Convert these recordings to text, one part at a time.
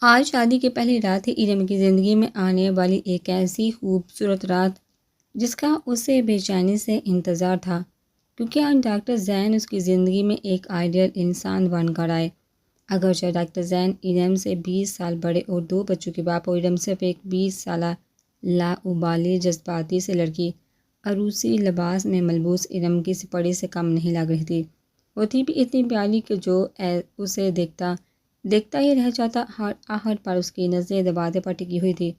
آج شادی کی پہلی رات ہے، ارم کی زندگی میں آنے والی ایک ایسی خوبصورت رات جس کا اسے بے چینی سے انتظار تھا، کیونکہ آج ڈاکٹر زین اس کی زندگی میں ایک آئیڈیل انسان بن کر آئے۔ اگرچہ ڈاکٹر زین ارم سے 20 سال بڑے اور 2 بچوں کے باپ، اور ارم صرف ایک 20 سالہ لاابالی جذباتی سے لڑکی، عروسی لباس میں ملبوس ارم کی سپڑی سے کم نہیں لگ رہی تھی۔ وہ تھی بھی اتنی پیاری کہ جو اسے دیکھتا ہی رہ جاتا، ہر آہٹ پر اس کی نظریں دروازے پر ٹکی ہوئی تھی۔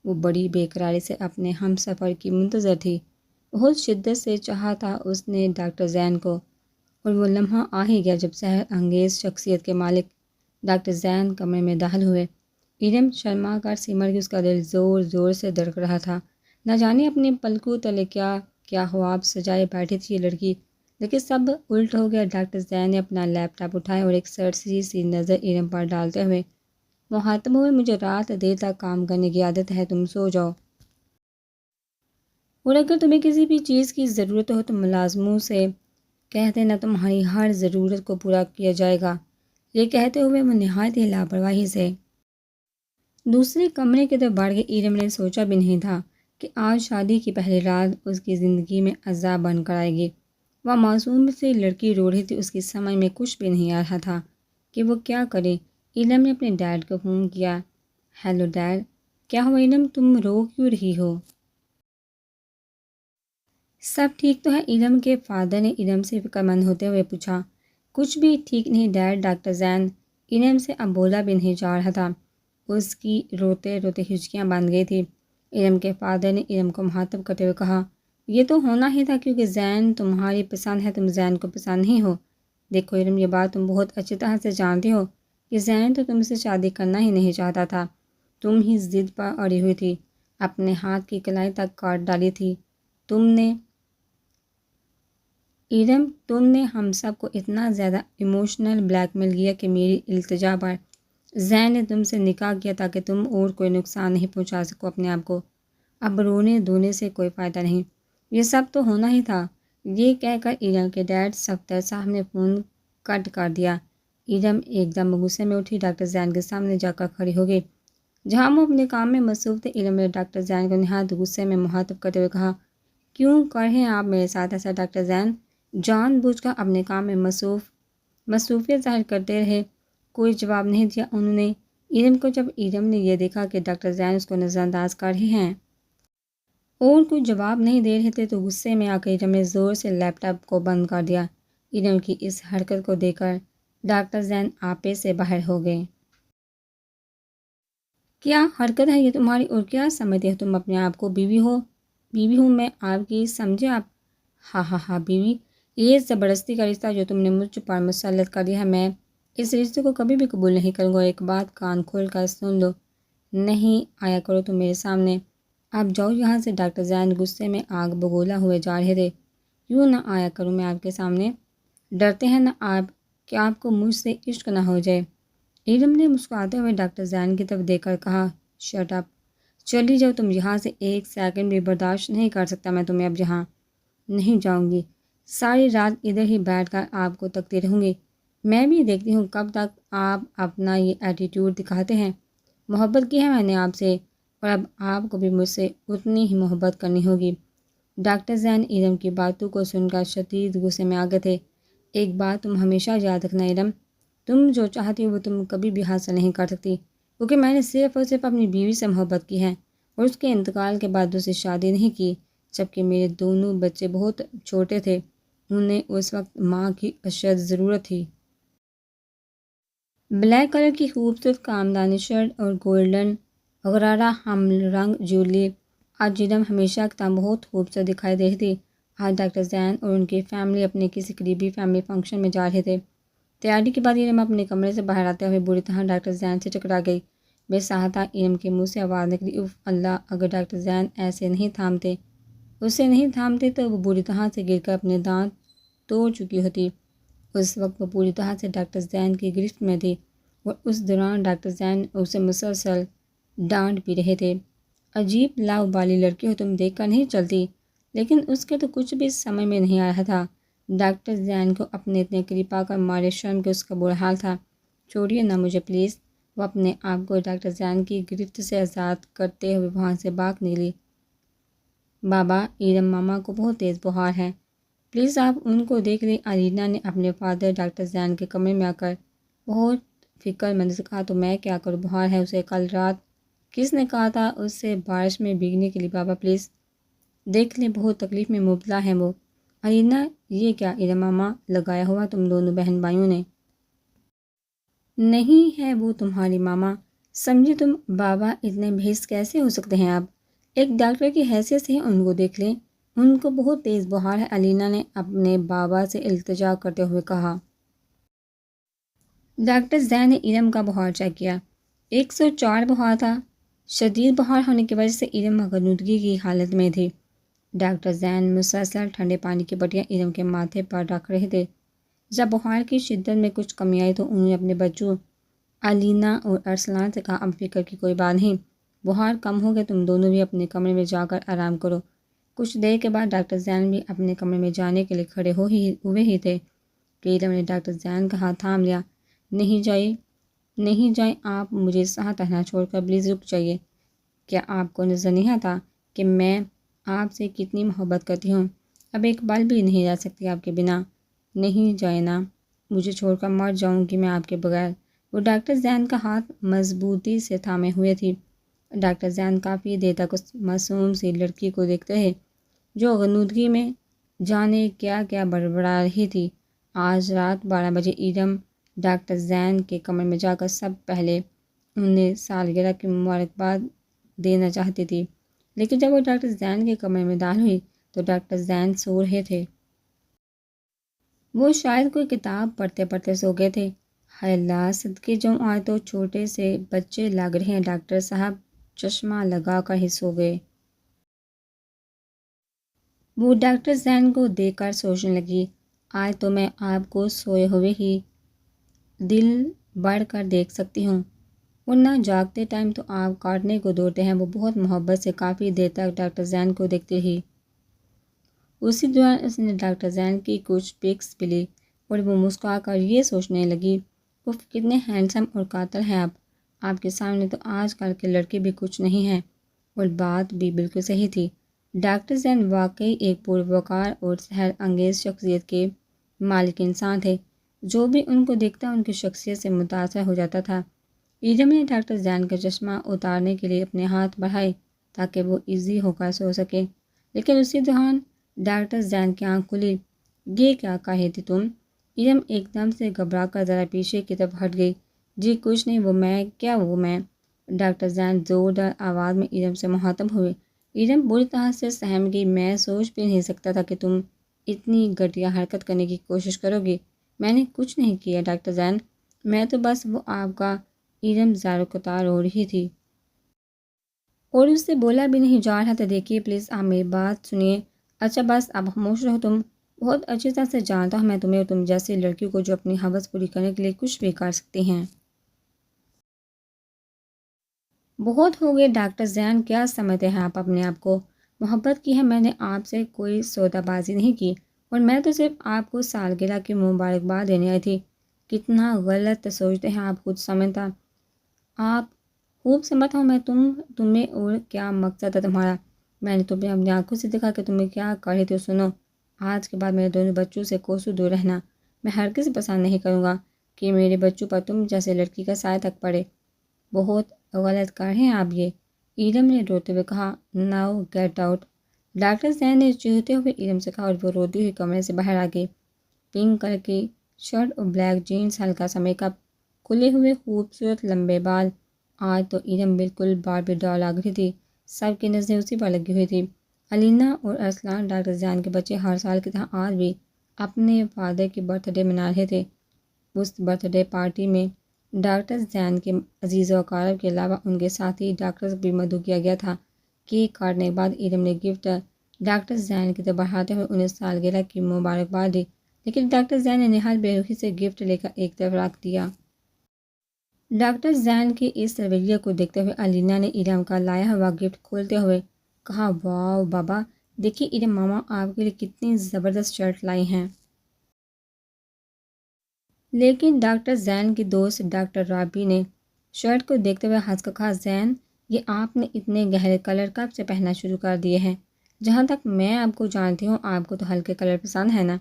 وہ بڑی بے قراری سے اپنے ہم سفر کی منتظر تھی۔ بہت شدت سے چاہا تھا اس نے ڈاکٹر زین کو، اور وہ لمحہ آ ہی گیا جب سحر انگیز شخصیت کے مالک ڈاکٹر زین کمرے میں داخل ہوئے۔ ارم شرما کر سمر گئی، اس کا دل زور زور سے دھڑک رہا تھا۔ نہ جانے اپنے پلکوں تلے کیا خواب سجائے بیٹھی تھی یہ لڑکی، لیکن سب الٹ ہو گیا۔ ڈاکٹر زین نے اپنا لیپ ٹاپ اٹھایا اور ایک سرسری سی نظر ارم پر ڈالتے ہوئے مخاطب ہوئے، مجھے رات دیر تک کام کرنے کی عادت ہے، تم سو جاؤ۔ اور اگر تمہیں کسی بھی چیز کی ضرورت ہو تو ملازموں سے کہہ دینا، تمہاری ہر ضرورت کو پورا کیا جائے گا۔ یہ کہتے ہوئے وہ نہایت ہی لاپرواہی سے دوسرے کمرے کی طرف بڑھ گئی۔ ارم نے سوچا بھی نہیں تھا کہ آج شادی کی پہلی رات اس کی زندگی میں عذاب بن کر آئے گی۔ وہ معصوم سی لڑکی رو رہی تھی، اس کی سمجھ میں کچھ بھی نہیں آ رہا تھا کہ وہ کیا کرے۔ ارم نے اپنے ڈیڈ کو فون کیا۔ ہیلو ڈیڈ، کیا ہوا ارم، تم رو کیوں رہی ہو؟ سب ٹھیک تو ہے؟ ارم کے فادر نے ارم سے فکر مند ہوتے ہوئے پوچھا۔ کچھ بھی ٹھیک نہیں ڈیڈ، ڈاکٹر زین۔ ارم سے اب بولا بھی نہیں جا رہا تھا، اس کی روتے روتے ہچکیاں بند گئی تھی۔ ارم کے فادر نے ارم کو مخاطب کرتے ہوئے کہا، یہ تو ہونا ہی تھا کیونکہ زین تمہاری پسند ہے، تم زین کو پسند نہیں ہو۔ دیکھو ارم، یہ بات تم بہت اچھی طرح سے جانتی ہو کہ زین تو تم سے شادی کرنا ہی نہیں چاہتا تھا، تم ہی ضد پر اڑی ہوئی تھی، اپنے ہاتھ کی کلائی تک کاٹ ڈالی تھی تم نے۔ ارم، تم نے ہم سب کو اتنا زیادہ ایموشنل بلیک میل کیا کہ میری التجا پر زین نے تم سے نکاح کیا تاکہ تم اور کوئی نقصان نہیں پہنچا سکو اپنے آپ کو۔ اب رونے دھونے سے کوئی فائدہ نہیں، یہ سب تو ہونا ہی تھا۔ یہ کہہ کر ارم کے ڈیڈ صفدر صاحب نے فون کٹ کر دیا۔ ارم ایک دم غصے میں اٹھی، ڈاکٹر زین کے سامنے جا کر کھڑی ہو گئی۔ جہاں وہ اپنے کام میں مصروف تھے، ارم نے ڈاکٹر زین کو نہایت غصے میں مخاطب کرتے ہوئے کہا، کیوں کر رہے ہیں آپ میرے ساتھ ایسا ڈاکٹر زین؟ جان بوجھ کر اپنے کام میں مصروفیت ظاہر کرتے رہے۔ کوئی جواب نہیں دیا انہوں نے ارم کو۔ جب ارم نے یہ دیکھا کہ ڈاکٹر زین اس کو نظر انداز کر رہے ہیں اور کوئی جواب نہیں دے رہے تھے تو غصے میں آ کر ارم نے زور سے لیپ ٹاپ کو بند کر دیا۔ ارم کی اس حرکت کو دیکھ کر ڈاکٹر زین آپے سے باہر ہو گئے۔ کیا حرکت ہے یہ تمہاری، اور کیا سمجھتے ہو تم اپنے آپ کو؟ بیوی ہوں میں آپ کی، سمجھے آپ؟ ہاں بیوی، یہ زبردستی کا رشتہ جو تم نے مجھ پر مسلط کر دیا ہے، میں اس رشتے کو کبھی بھی قبول نہیں کروں گا۔ ایک بات کان کھول کر سن لو، نہیں آیا کرو تم میرے سامنے، آپ جاؤ یہاں سے۔ ڈاکٹر زین غصے میں آگ بگولا ہوئے جا رہے تھے۔ کیوں نہ آیا کروں میں آپ کے سامنے؟ ڈرتے ہیں نا آپ کہ آپ کو مجھ سے عشق نہ ہو جائے؟ ارم نے مسکراتے ہوئے ڈاکٹر زین کی طرف دیکھ کر کہا، شٹ اپ، چلی جاؤ تم یہاں سے، ایک سیکنڈ بھی برداشت نہیں کر سکتا میں تمہیں اب یہاں نہیں جاؤں گی، ساری رات ادھر ہی بیٹھ کر آپ کو تکتی رہوں گی۔ میں بھی دیکھتی ہوں کب تک آپ اپنا یہ ایٹیٹیوڈ دکھاتے ہیں۔ محبت کی ہے میں نے آپ سے، اور اب آپ کو بھی مجھ سے اتنی ہی محبت کرنی ہوگی۔ ڈاکٹر زین ارم کی باتوں کو سن کر شدید غصے میں آ گئے تھے۔ ایک بات تم ہمیشہ یاد رکھنا ارم، تم جو چاہتی ہو وہ تم کبھی بھی حاصل نہیں کر سکتی، کیونکہ میں نے صرف اور صرف اپنی بیوی سے محبت کی ہے اور اس کے انتقال کے بعد اسے شادی نہیں کی، جبکہ میرے دونوں بچے بہت چھوٹے تھے، انہیں اس وقت ماں کی اشد ضرورت تھی۔ بلیک کلر کی خوبصورت کامدانی شرٹ اور گولڈن غرارہ ہم رنگ جویلری آج ارم ہمیشہ کی طرح بہت خوبصورت دکھائی دے رہی تھی۔ آج ڈاکٹر زین اور ان کی فیملی اپنے کسی قریبی فیملی فنکشن میں جا رہے تھے۔ تیاری کے بعد ارم اپنے کمرے سے باہر آتے ہوئے بری طرح ڈاکٹر زین سے ٹکرا گئی۔ بے سہاتا ارم کے منہ سے آواز نکلی، اف اللہ، اگر ڈاکٹر زین اسے نہیں تھامتے تو وہ بری طرح سے گر کر اپنے دانت توڑ چکی ہوتی۔ اس وقت وہ پوری طرح سے ڈاکٹر زین کی گرفت میں تھی اور اس دوران ڈاکٹر زین اسے مسلسل ڈانٹ بھی رہے تھے۔ عجیب لاابالی لڑکی ہو تم، دیکھ کر نہیں چلتی۔ لیکن اس کے تو کچھ بھی سمجھ میں نہیں آ رہا تھا۔ ڈاکٹر زین کو اپنے اتنے قریب پا کر مارے شرم کے اس کا برا حال تھا۔ چھوڑیے نا مجھے پلیز، وہ اپنے آپ کو ڈاکٹر زین کی گرفت سے آزاد کرتے ہوئے وہاں سے بھاگ نکلی۔ بابا، ایرم ماما کو بہت تیز بخار ہے، پلیز آپ ان کو دیکھ لیں۔ الینا نے اپنے فادر ڈاکٹر زین کے کمرے میں آ کر بہت فکر مند سے کہا۔ تو میں کیا کروں، بخار ہے اسے، کل رات کس نے کہا تھا اس سے بارش میں بھیگنے کے لیے؟ بابا پلیز دیکھ لیں، بہت تکلیف میں مبتلا ہے وہ۔ الینا، یہ کیا ایرم ماما لگایا ہوا تم دونوں بہن بھائیوں نے؟ نہیں ہے وہ تمہاری ماما، سمجھے تم؟ بابا اتنے بھیس کیسے ہو سکتے ہیں آپ؟ ایک ڈاکٹر کی حیثیت سے ان کو دیکھ لیں، ان کو بہت تیز بخار ہے۔ الینا نے اپنے بابا سے التجا کرتے ہوئے کہا۔ ڈاکٹر زین نے ایرم کا بخار چیک کیا، 104 بخار تھا۔ شدید بخار ہونے کی وجہ سے ایرم غنودگی کی حالت میں تھی۔ ڈاکٹر زین مسلسل ٹھنڈے پانی کی بٹیاں ایرم کے ماتھے پر رکھ رہے تھے۔ جب بخار کی شدت میں کچھ کمی آئی تو انہوں نے اپنے بچوں الینا اور ارسلان سے کہا، اب فکر کی کوئی بات نہیں، بخار کم ہو گیا، تم دونوں بھی اپنے کمرے میں جا کر آرام کرو۔ کچھ دیر کے بعد ڈاکٹر زین بھی اپنے کمرے میں جانے کے لیے کھڑے ہوئے ہی تھے کہ ایرم نے ڈاکٹر زین کا ہاتھ تھام لیا۔ نہیں جائیں آپ، مجھے ساتھ رہنا چھوڑ کر پلیز رک جائیے۔ کیا آپ کو نظر نہیں آتا کہ میں آپ سے کتنی محبت کرتی ہوں؟ اب ایک پل بھی نہیں رہ سکتی آپ کے بنا۔ نہیں جائیں نا، مجھے چھوڑ کر مر جاؤں گی میں آپ کے بغیر۔ وہ ڈاکٹر زین کا ہاتھ مضبوطی سے تھامے ہوئے تھی۔ ڈاکٹر زین کافی دیر تک اس معصوم سی لڑکی کو دیکھتے رہے جو غنودگی میں جانے کیا کیا بڑبڑا رہی تھی۔ آج رات 12 بجے ایرم ڈاکٹر زین کے کمرے میں جا کر سب پہلے انہیں سالگرہ کی مبارکباد دینا چاہتی تھی، لیکن جب وہ ڈاکٹر زین کے کمرے میں داخل ہوئی تو ڈاکٹر زین سو رہے تھے۔ وہ شاید کوئی کتاب پڑھتے پڑھتے سو گئے تھے۔ ہائے اللہ، صدقے جاؤں، آج تو چھوٹے سے بچے لگ رہے ہیں۔ ڈاکٹر صاحب چشمہ لگا کر ہی سو گئے۔ وہ ڈاکٹر زین کو دیکھ کر سوچنے لگی، آج تو میں آپ کو سوئے ہوئے ہی دل بڑھ کر دیکھ سکتی ہوں، ورنہ جاگتے ٹائم تو آپ کاٹنے کو دوڑتے ہیں۔ وہ بہت محبت سے کافی دیر تک ڈاکٹر زین کو دیکھتی رہی۔ اسی دوران اس نے ڈاکٹر زین کی کچھ پکس بھی لی اور وہ مسکرا کر یہ سوچنے لگی، اف کتنے ہینڈسم اور قاتل ہیں آپ کے سامنے تو آج کل کے لڑکے بھی کچھ نہیں ہیں۔ اور بات بھی بالکل صحیح تھی، ڈاکٹر زین واقعی ایک پروقار اور سحر انگیز شخصیت کے مالک انسان تھے۔ جو بھی ان کو دیکھتا ان کی شخصیت سے متاثر ہو جاتا تھا۔ ایرم نے ڈاکٹر زین کا چشمہ اتارنے کے لیے اپنے ہاتھ بڑھائے تاکہ وہ ایزی ہو کر سو سکے، لیکن اسی دوران ڈاکٹر زین کی آنکھ کھلی۔ یہ کیا کہہ رہی تھی تم؟ ایرم ایک دم سے گھبرا کر ذرا پیچھے کی طرف ہٹ گئی۔ جی کچھ نہیں، وہ میں ڈاکٹر زین زوردار آواز میں ایرم سے مخاطب ہوئے۔ ایرم بری طرح سے سہم گئی، میں سوچ بھی نہیں سکتا تھا کہ تم اتنی گھٹیا حرکت کرنے کی کوشش کرو گی۔ میں نے کچھ نہیں کیا ڈاکٹر زین، میں تو بس وہ آپ کا۔ ایرم زار و قطار رو رہی تھی اور اس سے بولا بھی نہیں جا رہا تھا۔ دیکھیے پلیز آپ میری بات سنیے۔ اچھا بس اب خاموش رہو، تم بہت اچھی طرح سے جانتا ہوں میں تمہیں اور تم جیسی لڑکی کو جو اپنی ہوس پوری کرنے کے لیے کچھ بھی کر سکتی ہیں۔ بہت ہو گئے ڈاکٹر زین، کیا سمجھتے ہیں آپ اپنے آپ کو؟ محبت کی ہے میں نے، آپ سے کوئی سودا بازی نہیں کی، اور میں تو صرف آپ کو سالگرہ کی مبارکباد دینے آئی تھی۔ کتنا غلط سوچتے ہیں آپ، خود سمجھتا آپ خوب سمجھتا ہوں میں تمہیں اور کیا مقصد ہے تمہارا۔ میں نے تمہیں اپنی آنکھوں سے دیکھا کہ تمہیں کیا کر رہی تھی۔ سنو، آج کے بعد میرے دونوں بچوں سے کوسوں دور رہنا۔ میں ہرگز پسند نہیں کروں گا کہ میرے بچوں پر تم جیسے لڑکی کا سایہ تک پڑے۔ بہت غلط کر رہے ہیں آپ یہ، ایرم نے روتے ہوئے کہا۔ ناؤ گیٹ آؤٹ، ڈاکٹر زین نے چیختے ہوئے ایرم سے کہا، اور وہ روتی ہوئی کمرے سے باہر آ گئی۔ پنک کلر کی شرٹ اور بلیک جینس، ہلکا سا میک اپ، کھلے ہوئے خوبصورت لمبے بال۔ آج تو ایرم بالکل باربی ڈال لگ رہی تھی، سب کی نظریں اسی پر لگی ہوئی تھی۔ الینا اور ارسلان ڈاکٹر زین کے بچے ہر سال کی طرح آج بھی اپنے فادر کی برتھ ڈے منا رہے تھے۔ اس برتھ ڈے پارٹی میں ڈاکٹر زین کے عزیز و اقارب کے علاوہ ان کے ساتھی ڈاکٹرز بھی مدعو کیا گیا تھا۔ کیک کاٹنے کے بعد ایرم نے گفٹ ڈاکٹر زین کی طرف بڑھاتے ہوئے انہیں سالگرہ کی مبارکباد دی، لیکن ڈاکٹر زین نے نہایت بے رخی سے گفٹ لے کر ایک طرف رکھ دیا۔ ڈاکٹر زین کے اس رویے کو دیکھتے ہوئے الینا نے ایرم کا لایا ہوا گفٹ کھولتے ہوئے کہا، واو بابا، دیکھیے ایرم ماما آپ کے لیے کتنی زبردست شرٹ لائی ہیں۔ لیکن ڈاکٹر زین کی دوست ڈاکٹر رابی نے شرٹ کو دیکھتے ہوئے ہنس کر کہا، زین یہ آپ نے اتنے گہرے کلر کب سے پہننا شروع کر دیے ہیں؟ جہاں تک میں آپ کو جانتی ہوں آپ کو تو ہلکے کلر پسند ہے نا؟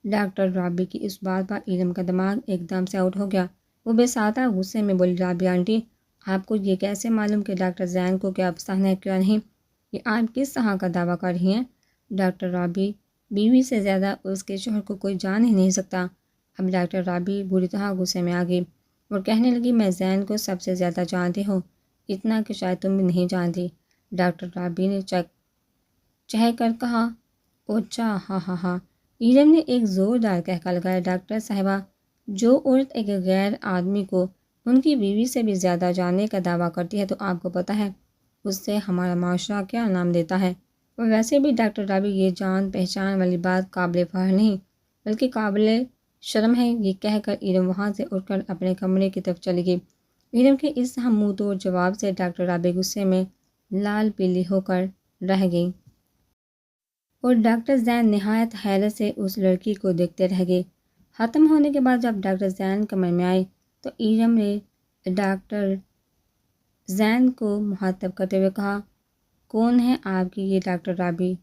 ڈاکٹر رابی کی اس بات پر ایرم کا دماغ ایک دم سے آؤٹ ہو گیا۔ وہ بے ساختہ غصے میں بولی، رابی آنٹی آپ کو یہ کیسے معلوم کہ ڈاکٹر زین کو کیا پسند ہے کیا نہیں؟ یہ آپ کس طرح کا دعویٰ کر رہی ہیں؟ ڈاکٹر رابی بیوی سے زیادہ اس کے شوہر کو کوئی جان ہی نہیں سکتا۔ اب ڈاکٹر رابی بری طرح غصے میں آ گئی اور کہنے لگی، میں زین کو سب سے زیادہ جانتی ہوں، اتنا کہ شاید تم بھی نہیں جانتی۔ ڈاکٹر رابی نے چہ کر کہا، اوچا ہاں ہاں ہاں۔ ایرم نے ایک زوردار کہکا لگایا، ڈاکٹر صاحبہ جو عورت ایک غیر آدمی کو ان کی بیوی سے بھی زیادہ جاننے کا دعویٰ کرتی ہے تو آپ کو پتہ ہے اس سے ہمارا معاشرہ کیا نام دیتا ہے؟ اور ویسے بھی ڈاکٹر رابی یہ جان پہچان والی بات قابل فخر نہیں بلکہ قابل شرم ہے۔ یہ کہہ کر ایرم وہاں سے اٹھ کر اپنے کمرے کی طرف چلی گئی۔ ایرم کے اس ہم منہ توڑ جواب سے ڈاکٹر رابی غصے میں لال پیلی ہو کر رہ گئی اور ڈاکٹر زین نہایت حیرت سے اس لڑکی کو دیکھتے رہ گئے۔ ختم ہونے کے بعد جب ڈاکٹر زین کمرے میں آئے تو ایرم نے ڈاکٹر زین کو مخاطب کرتے ہوئے کہا، کون ہے آپ کی یہ ڈاکٹر رابی؟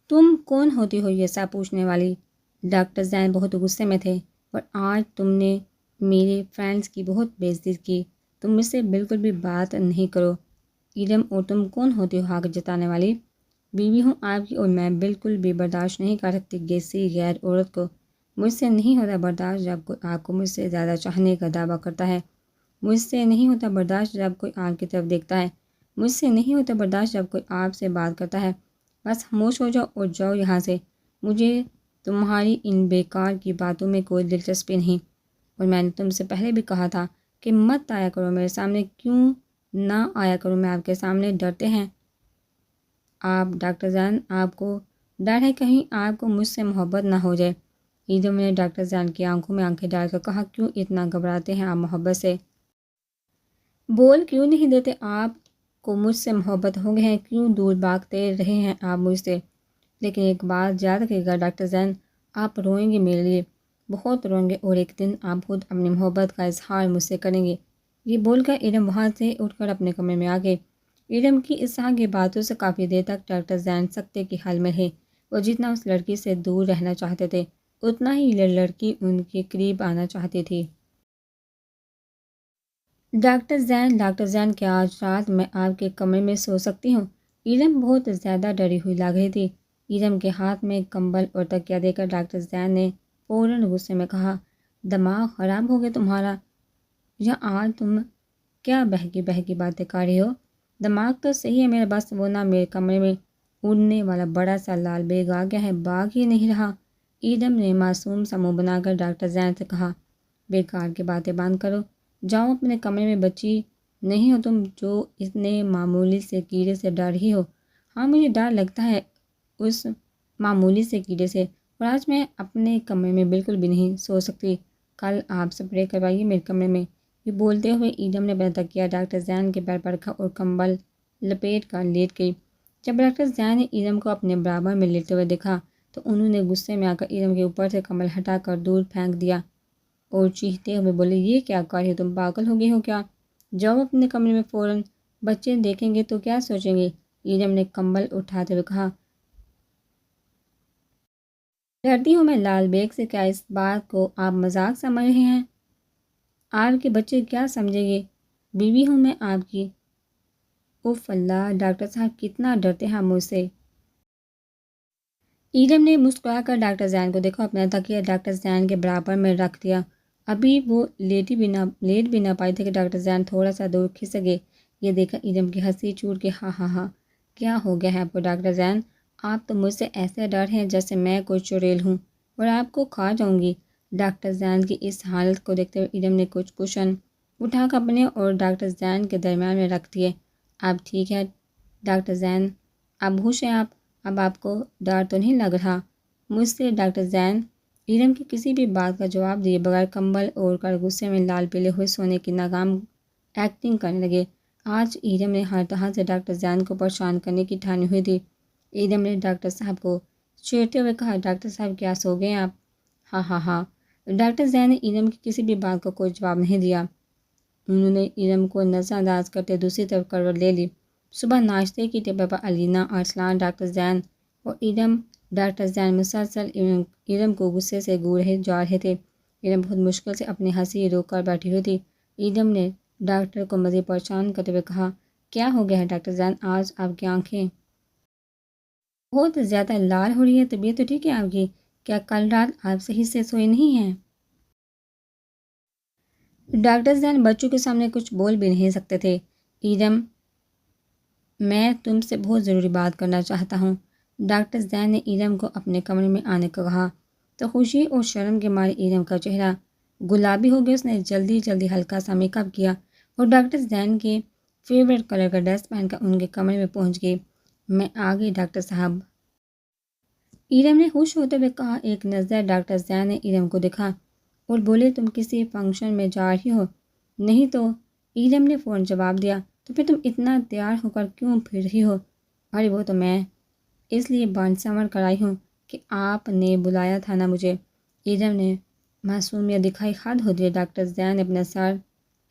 تم کون ہوتی ہو یہ سب پوچھنے والی؟ ڈاکٹر زین بہت غصے میں تھے، اور آج تم نے میرے فرینڈز کی بہت بےعزتی کی، تم مجھ سے بالکل بھی بات نہیں کرو۔ ایرم اور تم کون ہوتی ہو حق جتانے والی؟ بیوی ہوں آپ کی اور میں بالکل بھی برداشت نہیں کر سکتی کسی غیر عورت کو۔ مجھ سے نہیں ہوتا برداشت جب کوئی آپ کو مجھ سے زیادہ چاہنے کا دعویٰ کرتا ہے، مجھ سے نہیں ہوتا برداشت جب کوئی آپ کی طرف دیکھتا ہے، مجھ سے نہیں ہوتا برداشت جب کوئی آپ سے بات کرتا ہے۔ بس خاموش ہو جاؤ اور جاؤ یہاں سے، مجھے تمہاری ان بیکار کی باتوں میں کوئی دلچسپی نہیں، اور میں نے تم سے پہلے بھی کہا تھا کہ مت آیا کرو میرے سامنے۔ کیوں نہ آیا کروں میں آپ کے سامنے؟ ڈرتے ہیں آپ ڈاکٹر زین؟ آپ کو ڈر ہے کہیں آپ کو مجھ سے محبت نہ ہو جائے؟ ایرم نے ڈاکٹر زین کی آنکھوں میں آنکھیں ڈال کر کہا، کیوں اتنا گھبراتے ہیں آپ محبت سے؟ بول کیوں نہیں دیتے؟ آپ کو مجھ سے محبت ہو گئی ہے، کیوں دور بھاگتے رہے ہیں آپ مجھ سے؟ لیکن ایک بات یاد رکھیے گا ڈاکٹر زین، آپ روئیں گے میرے لیے، بہت روئیں گے، اور ایک دن آپ خود اپنی محبت کا اظہار مجھ سے کریں گے۔ یہ بول کر ایرم وہاں سے اٹھ کر اپنے کمرے میں آ گئے۔ ایرم کی اس طرح کی باتوں سے کافی دیر تک ڈاکٹر زین سکتے کی حال میں رہے، اور جتنا اس لڑکی سے دور رہنا چاہتے تھے اتنا ہی لڑکی ان کے قریب آنا چاہتی تھی۔ ڈاکٹر زین کیا آج رات میں آپ کے کمرے میں سو سکتی ہوں؟ ایرم بہت زیادہ ڈری ہوئی لگ رہی تھی۔ ایرم کے ہاتھ میں کمبل اور تکیہ دے کر ڈاکٹر زین نے فوراً غصے میں کہا، دماغ خراب ہو گیا تمہارا، یا آج تم کیا بہکی باتیں کر رہی ہو؟ دماغ تو صحیح ہے میرا، بس وہ نہ میرے کمرے میں اڑنے والا بڑا سا لال بیگ آ گیا ہے، باغ ہی نہیں رہا۔ ایرم نے معصوم سا منہ بنا کر ڈاکٹر زین سے کہا، بیکار کی باتیں بند کرو، جاؤ اپنے کمرے میں، بچی نہیں ہو تم جو اتنے معمولی سے کیڑے سے ڈر رہی ہو؟ ہاں مجھے ڈر لگتا ہے اس معمولی سے کیڑے سے، اور آج میں اپنے کمرے میں بالکل بھی نہیں سو سکتی، کل آپ سپرے کروائیے میرے کمرے میں۔ یہ بولتے ہوئے ایرم نے اپنا تکیہ ڈاکٹر زین کے پیر پر رکھا اور کمبل لپیٹ کر لیٹ گئی۔ جب ڈاکٹر زین نے ایرم کو اپنے برابر میں لیٹے ہوئے دیکھا تو انہوں نے غصے میں آ کر ایرم کے اوپر سے کمبل ہٹا کر دور پھینک دیا اور چیختے ہوئے بولے، یہ کیا کر رہی ہو تم؟ پاگل ہو گئی ہو کیا؟ جاؤ اپنے کمرے میں فوراً، بچے دیکھیں گے تو کیا سوچیں گے؟ ایرم نے کمبل اٹھاتے ہوئے کہا، ڈرتی ہوں میں لال بیگ سے؟ کیا اس بات کو آپ مذاق سمجھ رہے ہیں؟ آپ کے بچے کیا سمجھیں گے؟ بیوی ہوں میں آپ کی۔ اف اللہ، ڈاکٹر صاحب کتنا ڈرتے ہیں مجھ سے۔ ایرم نے مسکرا کر ڈاکٹر زین کو دیکھا، اپنا تکیہ ڈاکٹر زین کے برابر میں رکھ دیا۔ ابھی وہ لیٹ بھی نہ پائے تھے کہ ڈاکٹر زین تھوڑا سا دور کھسک گئے۔ یہ دیکھا ایرم کی ہنسی چھوٹ کے ہاں ہاں ہاں، کیا ہو گیا ہے آپ کو ڈاکٹر زین؟ آپ تو مجھ سے ایسے ڈر ہیں جیسے میں کوئی چڑیل ہوں اور آپ کو کھا جاؤں گی۔ ڈاکٹر زین کی اس حالت کو دیکھتے ہوئے ایرم نے کچھ کوشن اٹھا کر اپنے اور ڈاکٹر زین کے درمیان میں رکھ دیے۔ اب ٹھیک ہے ڈاکٹر زین، اب ہوش ہے اب آپ کو ڈر تو نہیں لگ رہا مجھ سے؟ ڈاکٹر زین ایرم کی کسی بھی بات کا جواب دیے بغیر کمبل اوڑھ کر غصے میں لال پیلے ہوئے سونے کی ناکام ایکٹنگ کرنے لگے۔ آج ایرم نے ہر طرح سے ڈاکٹر زین کو پریشان کرنے کی ٹھانی ہوئی تھی۔ ایرم نے ڈاکٹر صاحب کو چھیڑتے ہوئے کہا، ڈاکٹر صاحب کیا سو گئے آپ؟ ہاں ہاں ہاں، ڈاکٹر زین نے ارم کی کسی بھی بات کا کوئی جواب نہیں دیا۔ انہوں نے ارم کو نظر انداز کرتے دوسری طرف کروٹ لے لی۔ صبح ناشتے کی ٹیبل پر علینا، ارسلان، ڈاکٹر زین اور ارم۔ ڈاکٹر زین مسلسل ارم کو غصے سے گھورے جا رہے تھے۔ ارم بہت مشکل سے اپنی ہنسی روک کر بیٹھی ہوئی تھی۔ ارم نے ڈاکٹر کو مزید پریشان کرتے ہوئے کہا، کیا ہو گیا ہے ڈاکٹر زین؟ آج آپ کی آنکھیں بہت زیادہ لال ہو رہی ہے۔ طبیعت تو ٹھیک ہے آپ کی؟ کیا کل رات آپ صحیح سے سوئے نہیں ہیں؟ ڈاکٹر زین بچوں کے سامنے کچھ بول بھی نہیں سکتے تھے۔ ارم، میں تم سے بہت ضروری بات کرنا چاہتا ہوں۔ ڈاکٹر زین نے ارم کو اپنے کمرے میں آنے کو کہا تو خوشی اور شرم کے مارے ارم کا چہرہ گلابی ہو گیا۔ اس نے جلدی جلدی ہلکا سا میک اپ کیا اور ڈاکٹر زین کے فیوریٹ کلر کا ڈریس پہن کر ان کے کمرے میں پہنچ گئی۔ میں آ گئی ڈاکٹر صاحب، ارم نے خوش ہوتے ہوئے کہا۔ ایک نظر ڈاکٹر زین نے ارم کو دیکھا اور بولے، تم کسی فنکشن میں جا رہی ہو؟ نہیں تو، ارم نے فوراً جواب دیا۔ تو پھر تم اتنا تیار ہو کر کیوں پھر رہی ہو؟ ارے وہ تو میں اس لیے بن سنور کر آئی ہوں کہ آپ نے بلایا تھا نا مجھے۔ ارم نے معصومیت دکھائی۔ حد ہو گئی، ڈاکٹر زین نے اپنا سر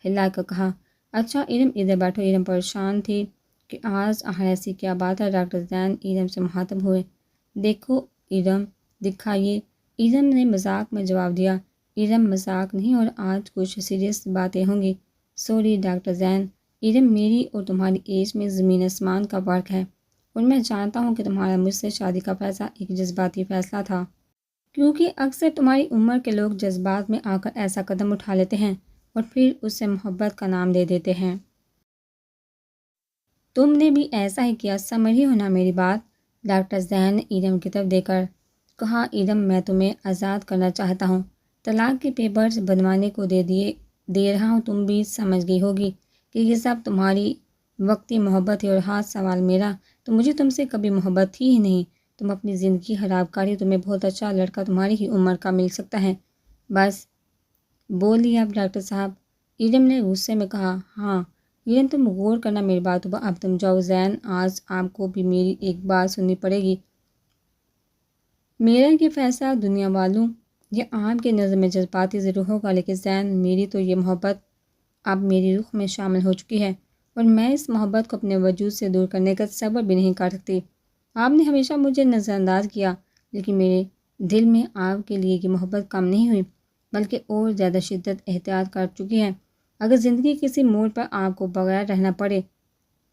ہلا کر کہا۔ اچھا ارم ادھر بیٹھو۔ ارم پریشان تھی کہ آج ایسی کیا بات ہے۔ ڈاکٹر زین ارم سے مخاطب ہوئے۔ دیکھو ارم، دکھائیے، ارم نے مذاق میں جواب دیا۔ ارم، مذاق نہیں، اور آج کچھ سیریس باتیں ہوں گی۔ سوری ڈاکٹر زین، ارم، میری اور تمہاری ایج میں زمین آسمان کا فرق ہے اور میں جانتا ہوں کہ تمہارا مجھ سے شادی کا فیصلہ ایک جذباتی فیصلہ تھا، کیونکہ اکثر تمہاری عمر کے لوگ جذبات میں آ کر ایسا قدم اٹھا لیتے ہیں اور پھر اسے محبت کا نام دے دیتے ہیں۔ تم نے بھی ایسا ہی کیا، سمجھ رہی ہو نا میری بات؟ ڈاکٹر زین نے ارم کی طرف دیکھ کر کہا، ارم، میں تمہیں آزاد کرنا چاہتا ہوں۔ طلاق کے پیپرز بنوانے کو دے رہا ہوں۔ تم بھی سمجھ گئی ہوگی کہ یہ سب تمہاری وقتی محبت ہے، اور ہاتھ سوال میرا تو مجھے تم سے کبھی محبت تھی ہی نہیں۔ تم اپنی زندگی خراب کری، تمہیں بہت اچھا لڑکا تمہاری ہی عمر کا مل سکتا ہے۔ بس بولیے اب ڈاکٹر صاحب، ارم نے غصے میں کہا۔ ہاں ارم، تم غور کرنا میری بات پر، اب تم جاؤ۔ زین، آج آپ کو بھی میری ایک بات سننی پڑے گی۔ میرا یہ فیصلہ دنیا والوں یا آپ کی نظر میں جذباتی ضرور ہوگا، لیکن زین، میری تو یہ محبت اب میری روح میں شامل ہو چکی ہے اور میں اس محبت کو اپنے وجود سے دور کرنے کا صبر بھی نہیں کر سکتی۔ آپ نے ہمیشہ مجھے نظر انداز کیا، لیکن میرے دل میں آپ کے لیے یہ محبت کم نہیں ہوئی، بلکہ اور زیادہ شدت اختیار کر چکی ہے۔ اگر زندگی کسی موڑ پر آپ کو بغیر رہنا پڑے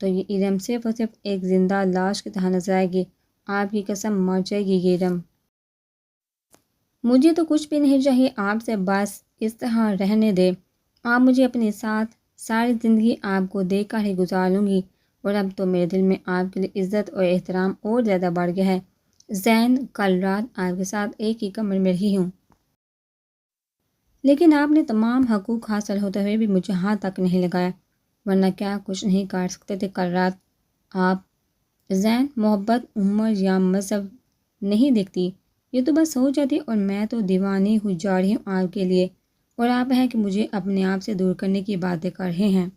تو یہ ارم صرف اور صرف ایک زندہ لاش کی طرح نظر آئے گی۔ آپ کی قسم، مر جائے گی یہ ارم۔ مجھے تو کچھ بھی نہیں چاہیے آپ سے، بس اس طرح رہنے دے۔ آپ مجھے اپنے ساتھ ساری زندگی آپ کو دیکھ کر ہی گزار لوں گی، اور اب تو میرے دل میں آپ کے لیے عزت اور احترام اور زیادہ بڑھ گیا ہے۔ زین، کل رات آپ کے ساتھ ایک ہی کمرے میں رہی ہوں، لیکن آپ نے تمام حقوق حاصل ہوتے ہوئے بھی مجھے ہاتھ تک نہیں لگایا، ورنہ کیا کچھ نہیں کر سکتے تھے کل رات آپ؟ زین، محبت عمر یا مذہب نہیں دیکھتی، یہ تو بس ہو جاتی، اور میں تو دیوانی ہوئی جا رہی ہوں آپ کے لیے، اور آپ ہیں کہ مجھے اپنے آپ سے دور کرنے کی باتیں کر رہے ہیں۔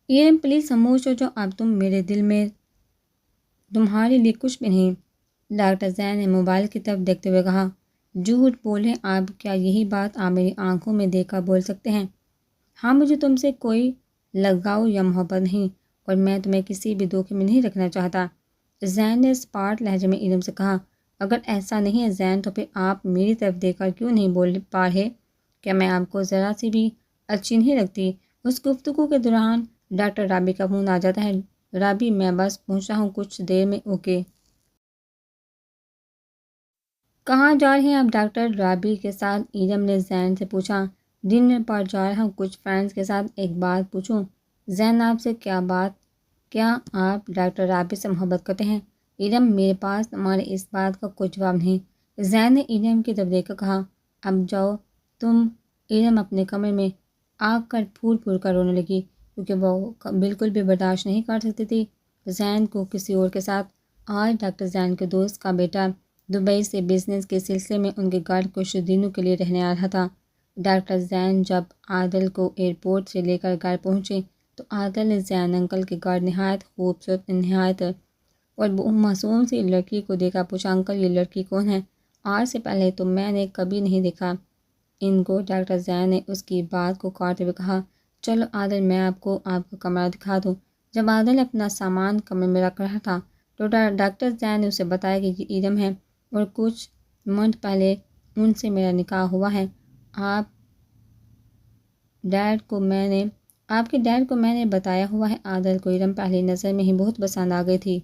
ارم، پلیز خاموش ہو جاؤ اب، تم میرے دل میں تمہارے لیے کچھ بھی نہیں۔ ڈاکٹر زین نے موبائل کی طرف دیکھتے ہوئے کہا، جھوٹ بول رہے آپ، کیا یہی بات آپ میری آنکھوں میں دیکھ کر بول سکتے ہیں؟ ہاں، مجھے تم سے کوئی لگاؤ یا محبت نہیں، اور میں تمہیں کسی بھی دھوکے میں نہیں رکھنا چاہتا۔ زین نے اسپاٹ لہجے میں ارم سے کہا، اگر ایسا نہیں ہے زین، تو پھر آپ میری طرف دیکھ کر کیوں نہیں بول پا رہے؟ کیا میں آپ کو ذرا سی بھی اچھی نہیں لگتی؟ اس گفتگو کے دوران ڈاکٹر رابی کا فون آ جاتا ہے۔ رابی، میں بس پہنچا ہوں کچھ دیر میں، اوکے۔ کہاں جا رہے ہیں آپ ڈاکٹر رابی کے ساتھ؟ ارم نے زین سے پوچھا۔ ڈنر پر جا رہا ہوں کچھ فرینڈز کے ساتھ، ایک بات پوچھوں؟ زین، آپ سے کیا بات؟ کیا آپ ڈاکٹر رابی سے محبت کرتے ہیں؟ ارم، میرے پاس تمہارے اس بات کا کوئی جواب نہیں۔ زین نے ارم کی طرف دیکھ کر کہا، اب جاؤ تم۔ ارم اپنے کمرے میں آ کر پھول پھول کر رونے لگی، کیونکہ وہ بالکل بھی برداشت نہیں کر سکتی تھی زین کو کسی اور کے ساتھ۔ آج ڈاکٹر زین کے دوست کا بیٹا دبئی سے بزنس کے سلسلے میں ان کے گھر کچھ دنوں کے لیے رہنے آ رہا تھا۔ ڈاکٹر زین جب عادل کو ایئرپورٹ سے لے کر گھر پہنچے تو عادل نے زین انکل کے گھر نہایت خوبصورت، نہایت اور معصوم سی لڑکی کو دیکھا۔ پوچھا، انکل یہ لڑکی کون ہے؟ آج سے پہلے تو میں نے کبھی نہیں دیکھا ان کو۔ ڈاکٹر زین نے اس کی بات کو کاٹتے ہوئے کہا، چلو عادل میں آپ کو آپ کا کمرہ دکھا دوں۔ جب عادل اپنا سامان کمرے میں رکھ رہا تھا تو ڈاکٹر زین نے اسے بتایا کہ یہ ایرم ہے اور کچھ منتھ پہلے ان سے میرا نکاح ہوا ہے۔ آپ کے ڈیڈ کو میں نے بتایا ہوا ہے۔ عادل کو ایرم پہلی نظر میں ہی بہت پسند آ گئی تھی۔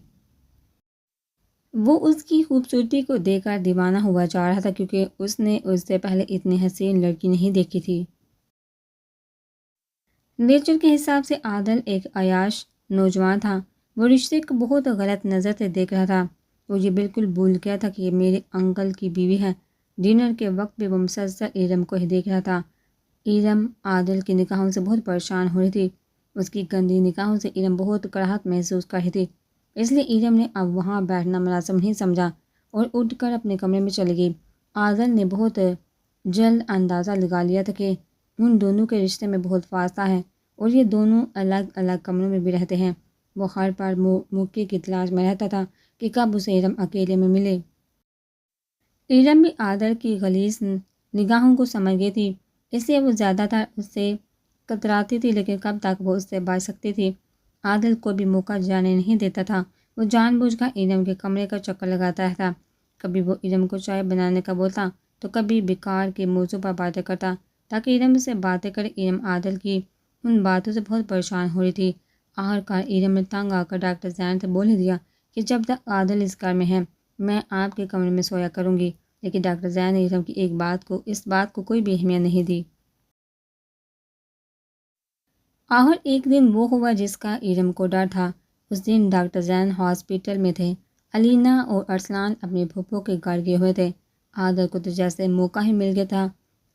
وہ اس کی خوبصورتی کو دیکھ کر دیوانہ ہوا جا رہا تھا کیونکہ اس نے اس سے پہلے اتنی حسین لڑکی نہیں دیکھی تھی۔ نیچر کے حساب سے عادل ایک عیاش نوجوان تھا۔ وہ رشتے کو بہت غلط نظر سے دیکھ رہا تھا۔ وہ یہ بالکل بھول گیا تھا کہ یہ میرے انکل کی بیوی ہے۔ ڈنر کے وقت بھی وہ مسلسل ایرم کو ہی دیکھ رہا تھا۔ ایرم عادل کی نگاہوں سے بہت پریشان ہو رہی تھی۔ اس کی گندی نگاہوں سے ایرم بہت کراہت محسوس کر رہی تھی۔ اس لیے ایرم نے اب وہاں بیٹھنا مناسب نہیں سمجھا اور اٹھ کر اپنے کمرے میں چلی گئی۔ عادل نے بہت جلد اندازہ لگا لیا تھا کہ ان دونوں کے رشتے میں بہت فاصلہ ہے اور یہ دونوں الگ الگ کمروں میں بھی رہتے ہیں۔ وہ ہر بار موقع کی تلاش میں رہتا تھا کہ کب اسے ایرم اکیلے میں ملے۔ ایرم بھی عادل کی غلیظ نگاہوں کو سمجھ گئی تھی، اس لیے وہ زیادہ تر اس سے کتراتی تھی، لیکن کب تک وہ اس سے بچ سکتی تھی۔ عادل کو بھی موقع جانے نہیں دیتا تھا۔ وہ جان بوجھ کر ایرم کے کمرے کا چکر لگاتا رہتا۔ کبھی وہ ایرم کو چائے بنانے کا بولتا تو کبھی بیکار کے موضوع پر باتیں کرتا تاکہ ایرم سے باتیں کرے۔ ایرم عادل کی ان باتوں سے بہت پریشان ہو رہی تھی۔ آخرکار ایرم نے تنگ آ کر ڈاکٹر زین سے بول ہی دیا کہ جب تک عادل اس گھر میں ہے میں آپ کے کمرے میں سویا کروں گی، لیکن ڈاکٹر زین نے ایرم کی اس بات کو کوئی بھی اہمیت نہیں دی۔ آخر ایک دن وہ ہوا جس کا ایرم کو ڈر تھا۔ اس دن ڈاکٹر زین ہاسپٹل میں تھے۔ علینا اور ارسلان اپنے پھوپھو کے گھر گئے ہوئے تھے۔ عادل کو تو جیسے موقع ہی مل گیا تھا۔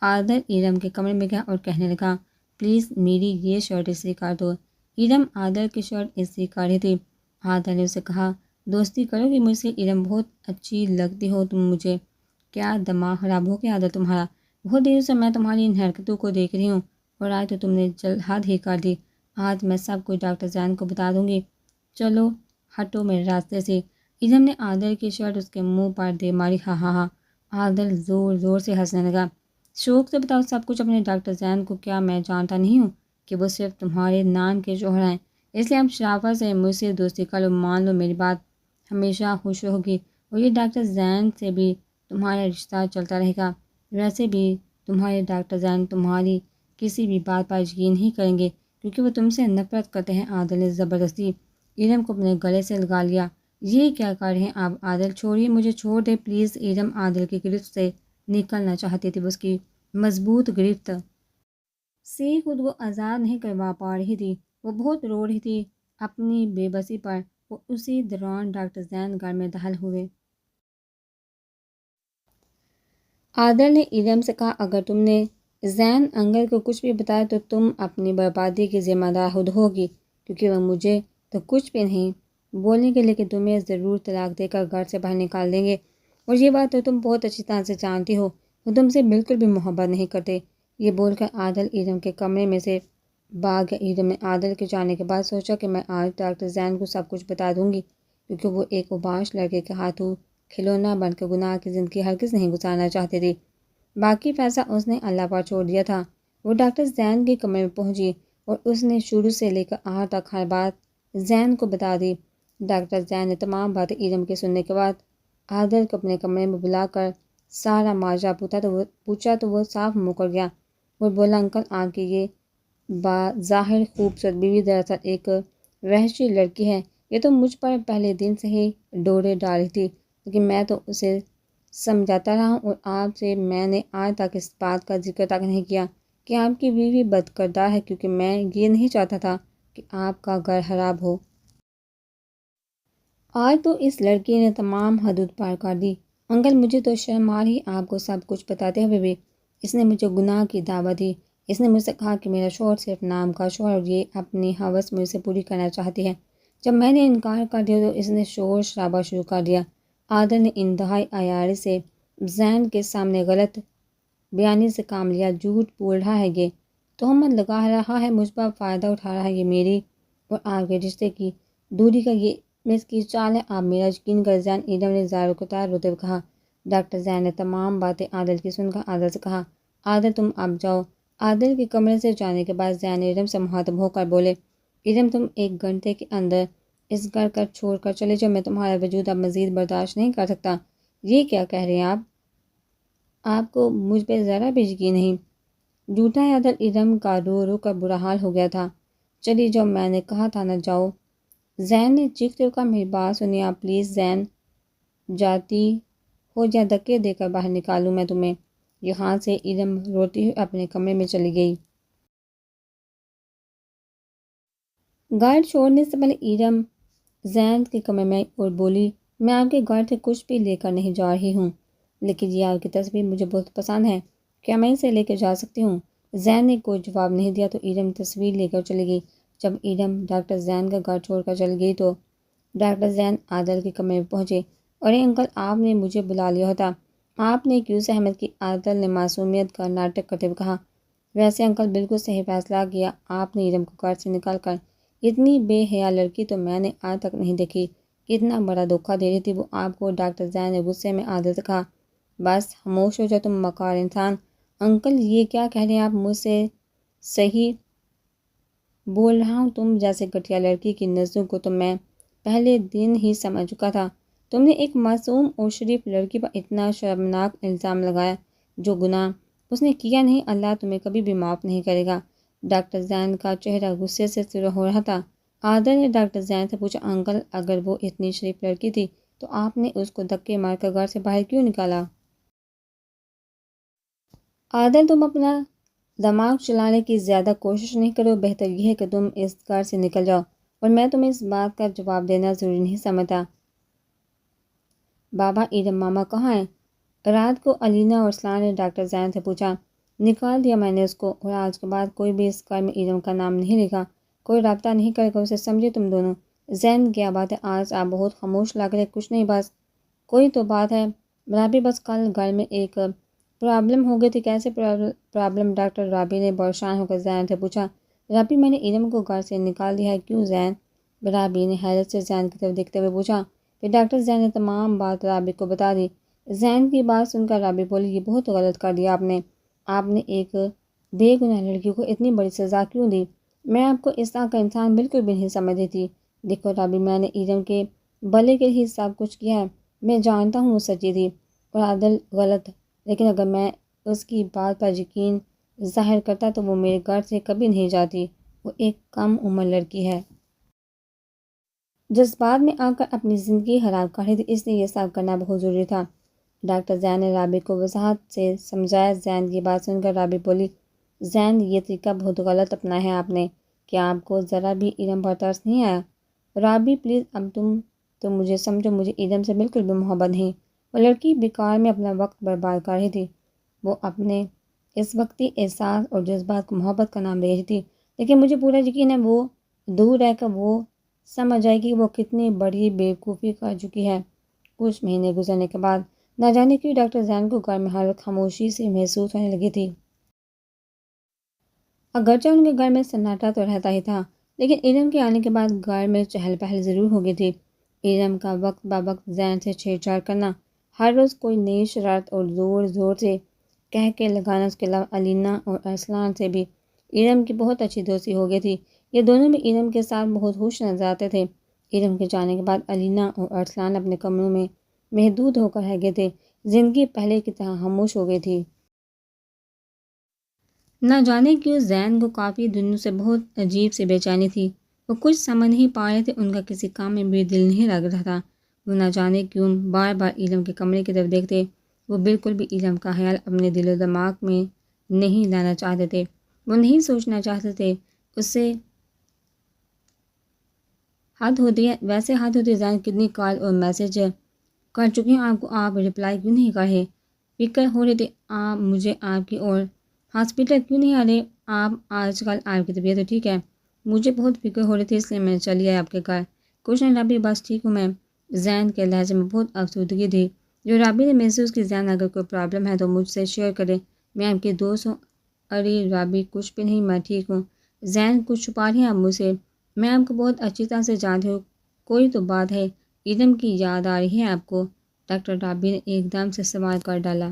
عادل ایرم کے کمرے میں گیا اور کہنے لگا، پلیز میری یہ شرٹ استری کر دو۔ ایرم عادل کی شرٹ استری کر رہی تھی۔ عادل نے اسے کہا، دوستی کرو گی مجھ سے؟ ایرم بہت اچھی لگتی ہو تم مجھے۔ کیا دماغ خراب ہو گیا عادل تمہارا؟ بہت دیر سے میں تمہاری ان حرکتوں کو دیکھ رہی ہوں اور آج تو تم نے حد ہی کر دی۔ آج میں سب کچھ ڈاکٹر زین کو بتا دوں گی۔ چلو ہٹو میرے راستے سے۔ ایرم نے عادل کی شرٹ اس کے منہ پر دے ماری۔ ہاں ہاں ہاں۔ عادل زور زور سے ہنسنے لگا۔ شوق سے بتاؤ سب کچھ اپنے ڈاکٹر زین کو۔ کیا میں جانتا نہیں ہوں کہ وہ صرف تمہارے نام کے شوہر ہیں؟ اس لیے اب شرافت سے مجھ سے دوستی کر لو، مان لو میری بات، ہمیشہ خوش ہوگی اور یہ ڈاکٹر زین سے بھی تمہارا رشتہ چلتا رہے گا۔ ویسے بھی تمہارے ڈاکٹر زین تمہاری کسی بھی بات پر یقین نہیں کریں گے کیونکہ وہ تم سے نفرت کرتے ہیں۔ عادل نے زبردستی ایرم کو اپنے گلے سے لگا لیا۔ یہ کیا کر رہے ہیں آپ؟ عادل چھوڑیے مجھے، چھوڑ دے پلیز۔ ایرم عادل کی گرفت سے نکلنا چاہتی تھی، اس کی مضبوط گرفت سے خود کو آزاد نہیں کروا پا رہی تھی۔ وہ بہت رو رہی تھی اپنی بے بسی پر۔ وہ اسی دوران ڈاکٹر زین گھر میں داخل ہوئے۔ عادل نے ایرم سے کہا، اگر تم نے زین انکل کو کچھ بھی بتایا تو تم اپنی بربادی کی ذمہ دار خود ہوگی، کیونکہ وہ مجھے تو کچھ بھی نہیں بولیں گے لیکن تمہیں ضرور طلاق دے کر گھر سے باہر نکال دیں گے، اور یہ بات تو تم بہت اچھی طرح سے جانتی ہو۔ وہ تم سے بالکل بھی محبت نہیں کرتے۔ یہ بول کر عادل ایرم کے کمرے میں سے بھاگ گیا۔ ایرم نے عادل کے جانے کے بعد سوچا کہ میں آج ڈاکٹر زین کو سب کچھ بتا دوں گی، کیونکہ وہ ایک اوباش لڑکے کے ہاتھوں کھلونا بن کے گناہ کی زندگی ہرگز نہیں گزارنا چاہتی تھی۔ باقی فیصلہ اس نے اللہ پر چھوڑ دیا تھا۔ وہ ڈاکٹر زین کے کمرے میں پہنچی اور اس نے شروع سے لے کر آخر تک ہر بات زین کو بتا دی۔ ڈاکٹر زین نے تمام باتیں ایرم کے سننے کے بعد عادل کو اپنے کمرے میں بلا کر سارا ماجرا پوچھا تو وہ صاف مکر گیا اور بولا، انکل آپ کی یہ بظاہر خوبصورت بیوی دراصل ایک وحشی لڑکی ہے۔ یہ تو مجھ پر پہلے دن سے ہی ڈورے ڈال رہی تھی، لیکن میں تو اسے سمجھاتا رہا اور آپ سے میں نے آج تک اس بات کا ذکر تک نہیں کیا کہ آپ کی بیوی بد کردار ہے، کیونکہ میں یہ نہیں چاہتا تھا کہ آپ کا گھر خراب ہو۔ آج تو اس لڑکی نے تمام حدود پار کر دی۔ انکل مجھے تو شرم آ رہی آپ کو سب کچھ بتاتے ہوئے بھی۔ اس نے مجھے گناہ کی دعوت دی۔ اس نے مجھ سے کہا کہ میرا شوہر صرف نام کا شوہر اور یہ اپنی ہوس مجھ سے پوری کرنا چاہتی ہے۔ جب میں نے انکار کر دیا تو اس نے شور شرابہ شروع کر دیا۔ عادل نے انتہائی عیاری سے زین کے سامنے غلط بیانی سے کام لیا۔ جھوٹ بول رہا ہے، یہ تہمت لگا رہا ہے، مجھ پر فائدہ اٹھا رہا ہے، یہ میری اور آپ کے رشتے کی دوری کا یہ اس کی چال ہے۔ آپ میرا یقین کر زین، ایرم نے زار و قطار روتے ہوئے کہا۔ ڈاکٹر زین نے تمام باتیں عادل کی سن کر عادل سے کہا، عادل تم اب جاؤ۔ عادل کے کمرے سے جانے کے بعد زین ارم سے مخاطب ہو کر بولے، ارم تم 1 گھنٹے کے اندر اس گھر کا چھوڑ کر چلے جاؤ، میں تمہارا وجود اب مزید برداشت نہیں کر سکتا۔ یہ کیا کہہ رہے ہیں آپ کو مجھ پہ ذرا بھی یقین نہیں؟ جھوٹا ہے عادل، ارم کا رو رو کر برا حال ہو گیا تھا۔ چلی جاؤ، میں نے کہا تھا نہ جاؤ۔ زین نے چیختے ہوئے کہا، میری بات سنیے آپ پلیز زین، جاتی ہو یا دھکے دے کر باہر نکالوں میں تمہیں یہاں سے۔ ارم روتی ہوئی اپنے کمرے میں چلی گئی۔ گارڈ چھوڑنے سے پہلے ارم زین کے کمرے میں اور بولی، میں آپ کے گارڈ سے کچھ بھی لے کر نہیں جا رہی ہوں، لیکن یہ آپ کی تصویر مجھے بہت پسند ہے، کیا میں اسے لے کر جا سکتی ہوں؟ زین نے کوئی جواب نہیں دیا تو ارم تصویر لے کر چلی گئی۔ جب ارم ڈاکٹر زین کا گھر چھوڑ کر چل گئی تو ڈاکٹر زین عادل کے کمرے میں پہنچے۔ ارے انکل، آپ نے مجھے بلا لیا ہوتا، آپ نے کیوں زحمت کی؟ عادل نے معصومیت کا ناٹک کرتے ہوئے کہا، ویسے انکل بالکل صحیح فیصلہ کیا آپ نے ارم کو گھر سے نکال کر، اتنی بے حیا لڑکی تو میں نے آج تک نہیں دیکھی، اتنا بڑا دھوکہ دے رہی تھی وہ آپ کو۔ ڈاکٹر زین نے غصے میں عادل سے کہا، بس خاموش ہو جاؤ تم مکار انسان۔ انکل یہ کیا کہہ رہے ہیں آپ مجھ سے؟ صحیح بول رہا ہوں، تم جیسے گھٹیا لڑکی کی نظروں کو تو میں پہلے دن ہی سمجھ چکا تھا۔ تم نے ایک معصوم اور شریف لڑکی پر اتنا شرمناک الزام لگایا، جو گناہ اس نے کیا نہیں، اللہ تمہیں کبھی بھی معاف نہیں کرے گا۔ ڈاکٹر زین کا چہرہ غصے سے سرخ ہو رہا تھا۔ عادل نے ڈاکٹر زین سے پوچھا، انکل اگر وہ اتنی شریف لڑکی تھی تو آپ نے اس کو دھکے مار کر گھر سے باہر کیوں نکالا؟ عادل تم اپنا دماغ چلانے کی زیادہ کوشش نہیں کرو، بہتر یہ ہے کہ تم اس گھر سے نکل جاؤ، اور میں تمہیں اس بات کا جواب دینا ضروری نہیں سمجھتا۔ بابا ارم ماما کہاں ہیں؟ رات کو علینا اور ارسلان نے ڈاکٹر زین سے پوچھا۔ نکال دیا میں نے اس کو، اور آج کے بعد کوئی بھی اس گھر میں ارم کا نام نہیں لکھا، کوئی رابطہ نہیں کرے گا اسے، سمجھے تم دونوں؟ زین کیا بات ہے، آج آپ بہت خاموش لگ رہے۔ کچھ نہیں، بس کوئی تو بات ہے رابی، بس کل گھر میں ایک پرابلم ہو گئی تھی۔ کیسے پرابلم؟ ڈاکٹر رابی نے پریشان ہو کر زین سے پوچھا۔ رابی میں نے ارم کو گھر سے نکال دیا ہے۔ کیوں زین؟ رابی نے حیرت سے زین کی طرف دیکھتے ہوئے پوچھا۔ پھر ڈاکٹر زین نے تمام بات رابی کو بتا دی۔ زین کی بات سن کر رابی بولی، یہ بہت غلط کر دیا آپ نے ایک بے گناہ لڑکی کو اتنی بڑی سزا کیوں دی؟ میں آپ کو اس طرح کا انسان بالکل بھی نہیں سمجھتی تھی۔ دیکھو رابی، میں نے ارم کے بھلے کے لیے سب کچھ کیا ہے، میں جانتا ہوں وہ سچی تھی اور عادل غلط، لیکن اگر میں اس کی بات پر یقین ظاہر کرتا تو وہ میرے گھر سے کبھی نہیں جاتی۔ وہ ایک کم عمر لڑکی ہے، جذبات میں آ کر اپنی زندگی خراب کر رہی تھی، اس لیے یہ سب کرنا بہت ضروری تھا۔ ڈاکٹر زین نے رابی کو وضاحت سے سمجھایا۔ زین کی بات سن کر رابی بولی، زین یہ طریقہ بہت غلط اپنایا ہے آپ نے، کیا آپ کو ذرا بھی ارم پر ترس نہیں آیا؟ رابی پلیز، اب تم تو مجھے سمجھو، مجھے ارم سے بالکل بھی محبت نہیں، وہ لڑکی بیکار میں اپنا وقت برباد کر رہی تھی، وہ اپنے اس وقتی احساس اور جذبات کو محبت کا نام دے رہی تھی، لیکن مجھے پورا یقین ہے وہ دور رہ کر وہ سمجھ جائے گی کہ وہ کتنی بڑی بیوقوفی کر چکی ہے۔ کچھ مہینے گزرنے کے بعد نہ جانے کیوں ڈاکٹر زین کو گھر میں ہر وقت خاموشی سے محسوس ہونے لگی تھی۔ اگرچہ ان کے گھر میں سناٹا تو رہتا ہی تھا، لیکن ارم کے آنے کے بعد گھر میں چہل پہل ضرور ہو گئی تھی۔ ارم کا وقت بہ وقت زین سے چھیڑ چھاڑ کرنا، ہر روز کوئی نئی شرارت اور زور زور سے کہہ کے لگانا، اس کے علاوہ علینا اور ارسلان سے بھی ارم کی بہت اچھی دوستی ہو گئی تھی۔ یہ دونوں بھی ارم کے ساتھ بہت خوش نظر آتے تھے۔ ارم کے جانے کے بعد علینا اور ارسلان اپنے کمروں میں محدود ہو کر رہ گئے تھے، زندگی پہلے کی طرح خاموش ہو گئی تھی۔ نہ جانے کیوں زین کو کافی دنوں سے بہت عجیب سی بے چینی تھی، وہ کچھ سمجھ نہیں پا رہے تھے، ان کا کسی کام میں بھی دل نہیں لگ رہا تھا۔ وہ نہ جانے کیوں بار بار ارم کے کمرے کی طرف دیکھتے، وہ بالکل بھی ارم کا خیال اپنے دل و دماغ میں نہیں لانا چاہتے تھے، وہ نہیں سوچنا چاہتے تھے۔ اس سے حد ہوتی ہے، ویسے حد ہوتی ہے، زین کتنی کال اور میسج کر چکی ہوں آپ کو، آپ رپلائی کیوں نہیں کر رہے؟ فکر ہو رہی تھی آپ مجھے آپ کی، اور ہاسپٹل کیوں نہیں آ رہے آپ؟ آج کل آپ کی طبیعت تو ٹھیک ہے؟ مجھے بہت فکر ہو رہی تھی، اس لیے میں چلی آئی آپ کے گھر۔ کچھ نہیں رابی، بس ٹھیک ہوں میں۔ زین کے لہجے میں بہت افسردگی تھی، جو رابی نے محسوس کی۔ زین اگر کوئی پرابلم ہے تو مجھ سے شیئر کرے، میں آپ کے دوست ہوں۔ ارے رابی کچھ بھی نہیں، میں ٹھیک ہوں۔ زین کچھ چھپا رہی ہیں آپ مجھ سے؟ میں آپ کو بہت اچھی طرح سے جانتی ہوں، کوئی تو بات ہے، ارم کی یاد آ رہی ہے آپ کو؟ ڈاکٹر رابی نے ایک دم سے سوال کر ڈالا۔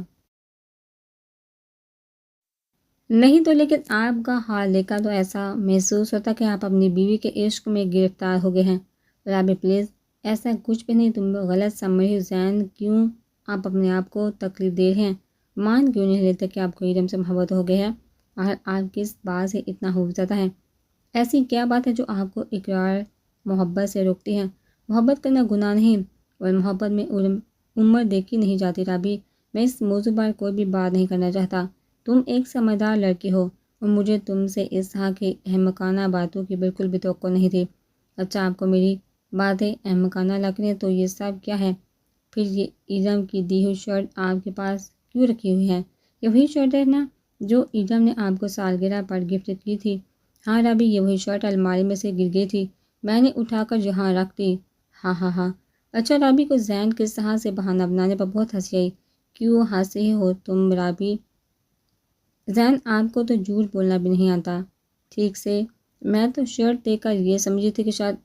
نہیں تو لیکن آپ کا حال دیکھا تو ایسا محسوس ہوتا کہ آپ اپنی بیوی کے عشق میں گرفتار ہو گئے ہیں۔ رابی پلیز، ایسا کچھ بھی نہیں، تم غلط سمجھ رہی ہو۔ زین، کیوں آپ اپنے آپ کو تکلیف دے رہے ہیں؟ مان کیوں نہیں لیتے کہ آپ کو ارم سے محبت ہو گئی ہے؟ اور آپ کس بات سے اتنا خوفزدہ ہیں؟ ایسی کیا بات ہے جو آپ کو اقرار محبت سے روکتی ہے؟ محبت کرنا گناہ نہیں، اور محبت میں عمر دیکھی نہیں جاتی۔ رابی، میں اس موضوع پر کوئی بھی بات نہیں کرنا چاہتا۔ تم ایک سمجھدار لڑکی ہو اور مجھے تم سے اس طرح کی احمقانہ باتوں کی بالکل بھی توقع نہیں تھی۔ اچھا، آپ کو میری باتیں احمقانہ لگ رہی ہیں تو یہ سب کیا ہے؟ پھر یہ ارم کی دی ہوئی شرٹ آپ کے پاس کیوں رکھی ہوئی ہے؟ یہ وہی شرٹ ہے نا جو ارم نے آپ کو سالگرہ پر گفٹ کی تھی؟ ہاں رابی، یہ وہی شرٹ الماری میں سے گر گئی تھی، میں نے اٹھا کر یہاں رکھ دی۔ ہاں ہاں ہاں۔ اچھا، رابی کو زین کس طرح سے بہانہ بنانے پر بہت ہنسی آئی۔ کیوں ہنس رہی ہو تم رابی؟ زین، آپ کو تو جھوٹ بولنا بھی نہیں آتا ٹھیک سے۔ میں تو شرٹ دیکھ کر یہ سمجھی تھی کہ شاید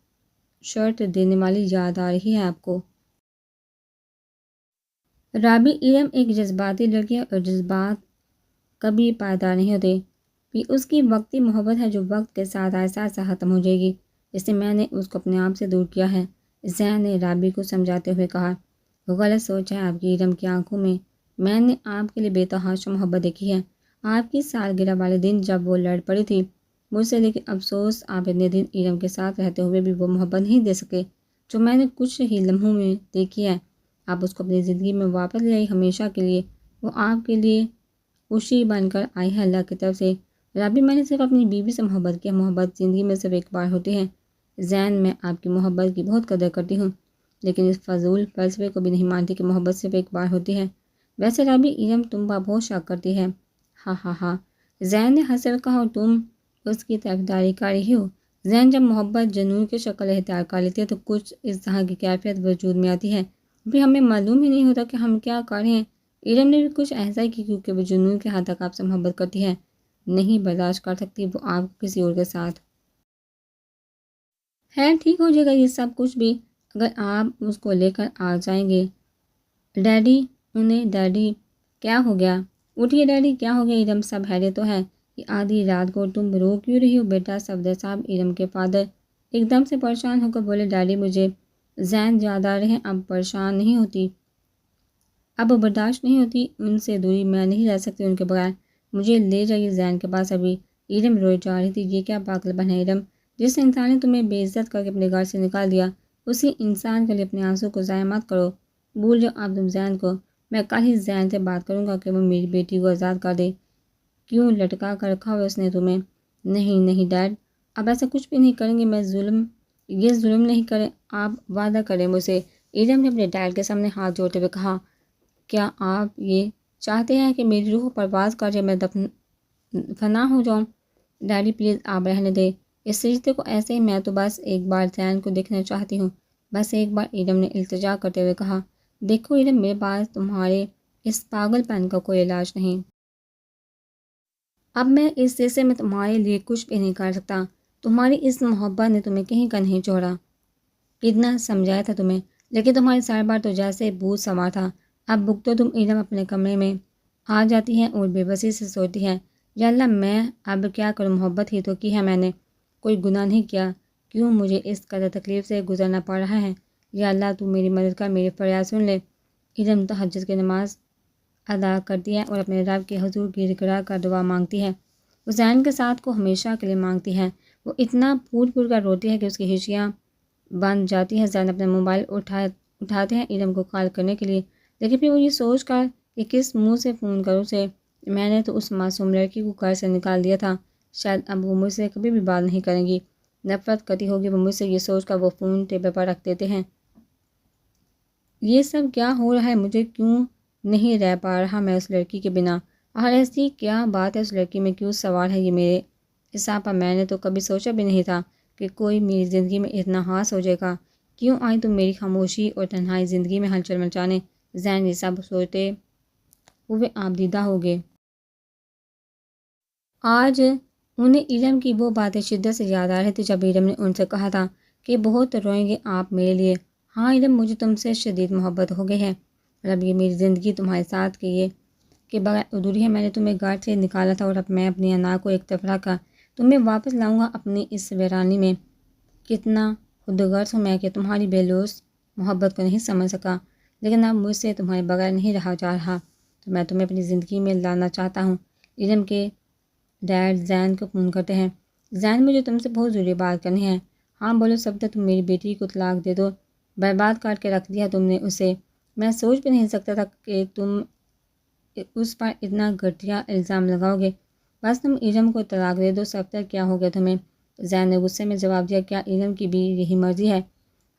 شرٹ دینے والی یاد آ رہی ہے آپ کو۔ رابی، ارم ایک جذباتی لڑکی ہے اور جذبات کبھی پائیدار نہیں ہوتے۔ یہ اس کی وقتی محبت ہے جو وقت کے ساتھ آہستہ آہستہ ختم ہو جائے گی، اس لیے میں نے اس کو اپنے آپ سے دور کیا ہے۔ زین نے رابی کو سمجھاتے ہوئے کہا، غلط سوچ ہے آپ کی ارم کی آنکھوں میں نے آپ کے لیے بے تحاشا محبت دیکھی ہے۔ آپ کی سالگرہ والے دن جب وہ لڑ پڑی تھی مجھ سے، لیکن افسوس آپ اتنے دن ارم کے ساتھ رہتے ہوئے بھی وہ محبت نہیں دے سکے جو میں نے کچھ ہی لمحوں میں دیکھی ہے۔ آپ اس کو اپنی زندگی میں واپس لے آئی ہمیشہ کے لیے، وہ آپ کے لیے خوشی بن کر آئی ہے اللہ کی طرف سے۔ رابی، میں نے صرف اپنی بیوی سے محبت کی ہے، محبت زندگی میں صرف ایک بار ہوتی ہے۔ زین، میں آپ کی محبت کی بہت قدر کرتی ہوں، لیکن اس فضول فلسفے کو بھی نہیں مانتی کہ محبت صرف ایک بار ہوتی ہے۔ ویسے رابی، ارم تم پر بہت شک کرتی ہے۔ ہاں ہاں ہاں، زین نے ہنس کر کہا، اور تم اس کی طرفداری کر رہی ہو؟ زین، جب محبت جنون کی شکل اختیار کر لیتی ہے تو کچھ اس طرح کی کیفیت وجود میں آتی ہے، ابھی ہمیں معلوم ہی نہیں ہوتا کہ ہم کیا کر رہے ہیں۔ ارم نے بھی کچھ ایسا ہی کی، کیونکہ وہ جنون کے حد تک آپ سے محبت کرتی ہے، نہیں برداشت کر سکتی وہ آپ کو کسی اور کے ساتھ۔ خیر، ٹھیک ہو جائے گا یہ سب کچھ بھی اگر آپ اس کو لے کر آ جائیں گے۔ ڈیڈی، ڈیڈی کیا ہو گیا؟ اٹھیے ڈیڈی، کیا ہو گیا؟ ارم، سب خیریت تو ہے؟ یہ آدھی رات کو تم رو کیوں رہی ہو بیٹا؟ صفدر صاحب، ارم کے فادر ایک دم سے پریشان ہو کر بولے، ڈیڈی مجھے زین یاد آ رہے ہیں، اب پریشان نہیں ہوتی، اب برداشت نہیں ہوتی، ان سے دوری میں نہیں رہ سکتی ان کے بغیر، مجھے لے جائیے زین کے پاس ابھی۔ ارم روئی جا رہی تھی، یہ کیا پاگل بن ہے ارم؟ جس انسان نے تمہیں بے عزت کر کے اپنے گھر سے نکال دیا، اسی انسان کے لیے اپنے آنسوں کو ضائع مت کرو، بھول جاؤ آپ تم زین کو۔ میں کل ہی زین سے بات کروں گا کہ وہ میری بیٹی کو آزاد کر دے۔ کیوں لٹکا کر رکھا ہوا اس نے تمہیں؟ نہیں نہیں ڈیڈ، اب ایسا کچھ بھی نہیں کریں گے، یہ ظلم نہیں کریں، آپ وعدہ کریں مجھ سے۔ ارم نے اپنے ڈیڈ کے سامنے ہاتھ جوڑتے ہوئے کہا، کیا آپ یہ چاہتے ہیں کہ میری روح پرواز کر جائے، میں فنا ہو جاؤں؟ ڈیڈی پلیز آپ رہنے دیں اس رشتے کو ایسے ہی، میں تو بس ایک بار زین کو دیکھنا چاہتی ہوں، بس ایک بار، ارم نے التجا کرتے ہوئے کہا۔ دیکھو ارم، میرے پاس تمہارے اس پاگل پن کا کوئی علاج نہیں، اب میں اس رشتے میں تمہارے لیے کچھ بھی نہیں کر سکتا، تمہاری اس محبت نے تمہیں کہیں کا نہیں چھوڑا، کتنا سمجھایا تھا تمہیں، لیکن تمہاری سار بار تو جیسے بھوت سوار تھا۔ اب بک تو تم ارم اپنے کمرے میں آ جاتی ہیں اور بے بسی سے سوتی ہیں، یا اللہ میں اب کیا کروں، محبت ہی تو کی ہے میں نے، کوئی گناہ نہیں کیا، کیوں مجھے اس قدر تکلیف سے گزرنا پڑ رہا ہے؟ یا اللہ تو میری مدد کر، میری فریاد سن لے۔ ارم تہجد کی نماز ادا کرتی ہے اور اپنے رب کے حضور گر گرا کر دعا مانگتی ہے، وہ زین کے ساتھ کو ہمیشہ کے لیے مانگتی ہے، وہ اتنا پھوٹ پھوٹ کر روتی ہے کہ اس کی ہچیاں بن جاتی ہیں۔ زین اپنا موبائل اٹھاتے ہیں ارم کو کال کرنے کے لیے، لیکن پھر وہ یہ سوچ کر کہ کس منہ سے فون کروں اسے، میں نے تو اس معصوم لڑکی کو گھر سے نکال دیا تھا، شاید اب وہ مجھ سے کبھی بھی بات نہیں کریں گی، نفرت کرتی ہوگی وہ مجھ سے، یہ سوچ کر وہ فون ٹیبل پر رکھ دیتے ہیں۔ یہ سب کیا ہو رہا ہے؟ مجھے کیوں نہیں رہ پا رہا میں اس لڑکی کے بنا؟ اور ایسی کیا بات ہے اس لڑکی میں، کیوں سوال ہے یہ میرے حساب پر؟ میں نے تو کبھی سوچا بھی نہیں تھا کہ کوئی میری زندگی میں اتنا خاص ہو جائے گا، کیوں آئی تم میری خاموشی اور تنہائی زندگی میں ہلچل مچانے؟ زین یہ سب سوچتے ہوئے آپ دیدہ ہو گئے۔ آج انہیں ارم کی وہ باتیں شدت سے یاد آ رہی تھی جب ارم نے ان سے کہا تھا کہ بہت روئیں گے آپ میرے لیے۔ ہاں ارم، مجھے تم سے شدید محبت ہو گئی ہے، اور اب یہ میری زندگی تمہارے ساتھ کے بغیر ادھوری ہے۔ میں نے تمہیں گھر سے نکالا تھا اور اب میں اپنی انا کو ایک طرف رکھ کر تمہیں واپس لاؤں گا اپنی اس ویرانی میں۔ کتنا خودغرض ہوں میں کہ تمہاری بے لوث محبت کو نہیں سمجھ سکا، لیکن اب مجھ سے تمہارے بغیر نہیں رہا جا رہا، تو میں تمہیں اپنی زندگی میں لانا چاہتا ہوں۔ ارم کے ڈیڈ زین کو فون کرتے ہیں۔ زین، مجھے تم سے بہت ضروری بات کرنی ہے۔ ہاں بولو سبدہ، تم میری بیٹی کو طلاق دے دو، برباد کر کے رکھ دیا تم نے اسے۔ میں سوچ بھی نہیں سکتا تھا کہ تم اس پر اتنا گھٹیا الزام لگاؤ گے۔ بس تم ارم کو طلاق دے دو سبدہ، کیا ہو گیا تمہیں؟ زین نے غصے میں جواب دیا، کیا ارم کی بھی یہی مرضی ہے؟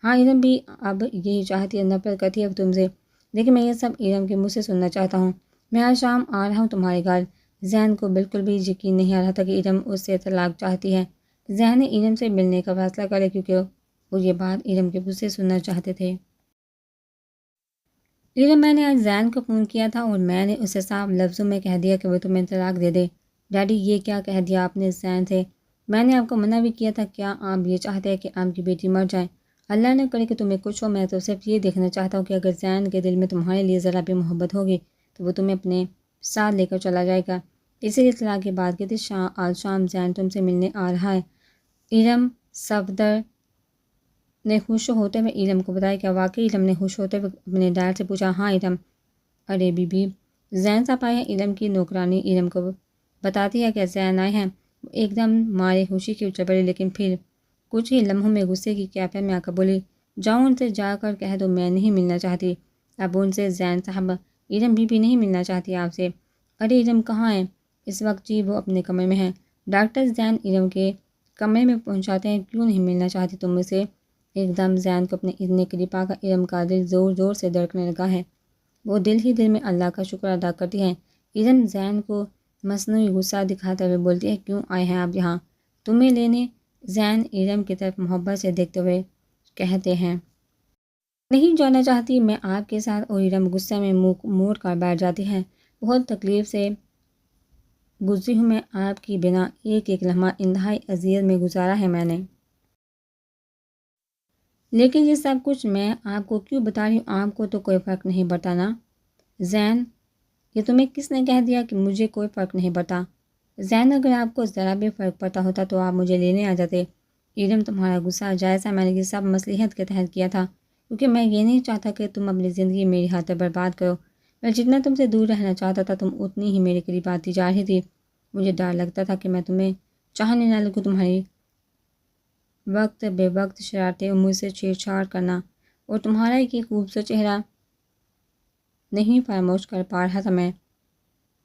ہاں، ارم بھی اب یہی چاہتی ہے، نفرت کرتی ہے اب تم سے، لیکن میں یہ سب ارم کے منہ سے سننا چاہتا ہوں۔ میں آج شام آ رہا ہوں تمہارے گھر۔ زین کو بالکل بھی یقین نہیں آ رہا تھا کہ ارم اس سے طلاق چاہتی ہے۔ زین نے ارم سے ملنے کا فیصلہ کرا کیونکہ وہ یہ بات ارم کے منہ سے سننا چاہتے تھے۔ ارم، میں نے آج زین کو فون کیا تھا اور میں نے اسے صاف لفظوں میں کہہ دیا کہ وہ تمہیں طلاق دے دے۔ ڈیڈی، یہ کیا کہہ دیا آپ نے زین سے؟ میں نے آپ کو منع بھی کیا تھا۔ کیا آپ یہ چاہتے ہیں کہ آپ کی بیٹی مر جائے؟ اللہ نہ کرے کہ تمہیں کچھ ہو۔ میں تو صرف یہ دیکھنا چاہتا ہوں کہ اگر زین کے دل میں تمہارے لیے ذرا بھی محبت ہوگی تو وہ تمہیں اپنے ساتھ لے کر چلا جائے گا۔ اسی لیے طلاق کی بات کی تھی۔ آج شام زین تم سے ملنے آ رہا ہے۔ ارم صفدر نے خوش ہوتے ہوئے ارم کو بتایا۔ کیا واقعی؟ ارم نے خوش ہوتے ہوئے اپنے ڈیڈ سے پوچھا۔ ہاں ارم، ارے بی بی، زین صاحب آئے ہیں۔ ارم کی نوکرانی ارم کو بتاتی ہے کہ زین آئے ہیں۔ وہ ایک دم مارے خوشی کی اچھل پڑی، لیکن پھر کچھ ہی لمحوں میں غصے کی کیفیت میں آ کر بولی، جاؤ ان سے جا کر کہہ دو میں نہیں ملنا چاہتی اب ان سے۔ زین صاحب، ارم بی بی نہیں ملنا چاہتی آپ سے۔ ارے ارم کہاں ہے اس وقت؟ جی وہ اپنے کمرے میں ہے۔ ڈاکٹر زین ارم کے کمرے میں پہنچاتے ہیں۔ کیوں نہیں ملنا چاہتی تم سے؟ ایک دم زین کو اپنے اتنے قریب پا کر ارم کا دل زور زور سے دھڑکنے لگا ہے۔ وہ دل ہی دل میں اللہ کا شکر ادا کرتی ہے۔ ارم زین کو مصنوعی غصہ دکھاتے ہوئے بولتی ہے، کیوں آئے ہیں آپ یہاں؟ تمہیں لینے؟ زین ارم کی طرف محبت سے دیکھتے ہوئے کہتے ہیں، نہیں جانا چاہتی میں آپ کے ساتھ۔ اور ارم غصے میں منہ موڑ کر بیٹھ جاتی ہے۔ بہت تکلیف سے گزری ہوں میں آپ کی بنا، ایک ایک لمحہ انتہائی اذیت میں گزارا ہے میں نے، لیکن یہ سب کچھ میں آپ کو کیوں بتا رہی ہوں؟ آپ کو تو کوئی فرق نہیں پڑتا نا؟ زین، یہ تمہیں کس نے کہہ دیا کہ مجھے کوئی فرق نہیں پڑتا؟ زین، اگر آپ کو ذرا بھی فرق پڑتا ہوتا تو آپ مجھے لینے آ جاتے۔ ارم، تمہارا غصہ جائز ہے، میں نے یہ سب مصلحت کے تحت کیا تھا، کیونکہ میں یہ نہیں چاہتا کہ تم اپنی زندگی میری خاطر برباد کرو۔ میں جتنا تم سے دور رہنا چاہتا تھا تم اتنی ہی میرے قریب آتی جا رہی تھی۔ مجھے ڈر لگتا تھا کہ میں تمہیں چاہنے نہ لگوں، تمہاری وقت بے وقت شرارتیں اور مجھ سے چھیڑ چھاڑ کرنا، اور تمہارا ایک خوبصورت چہرہ نہیں فراموش کر پا رہا تھا میں۔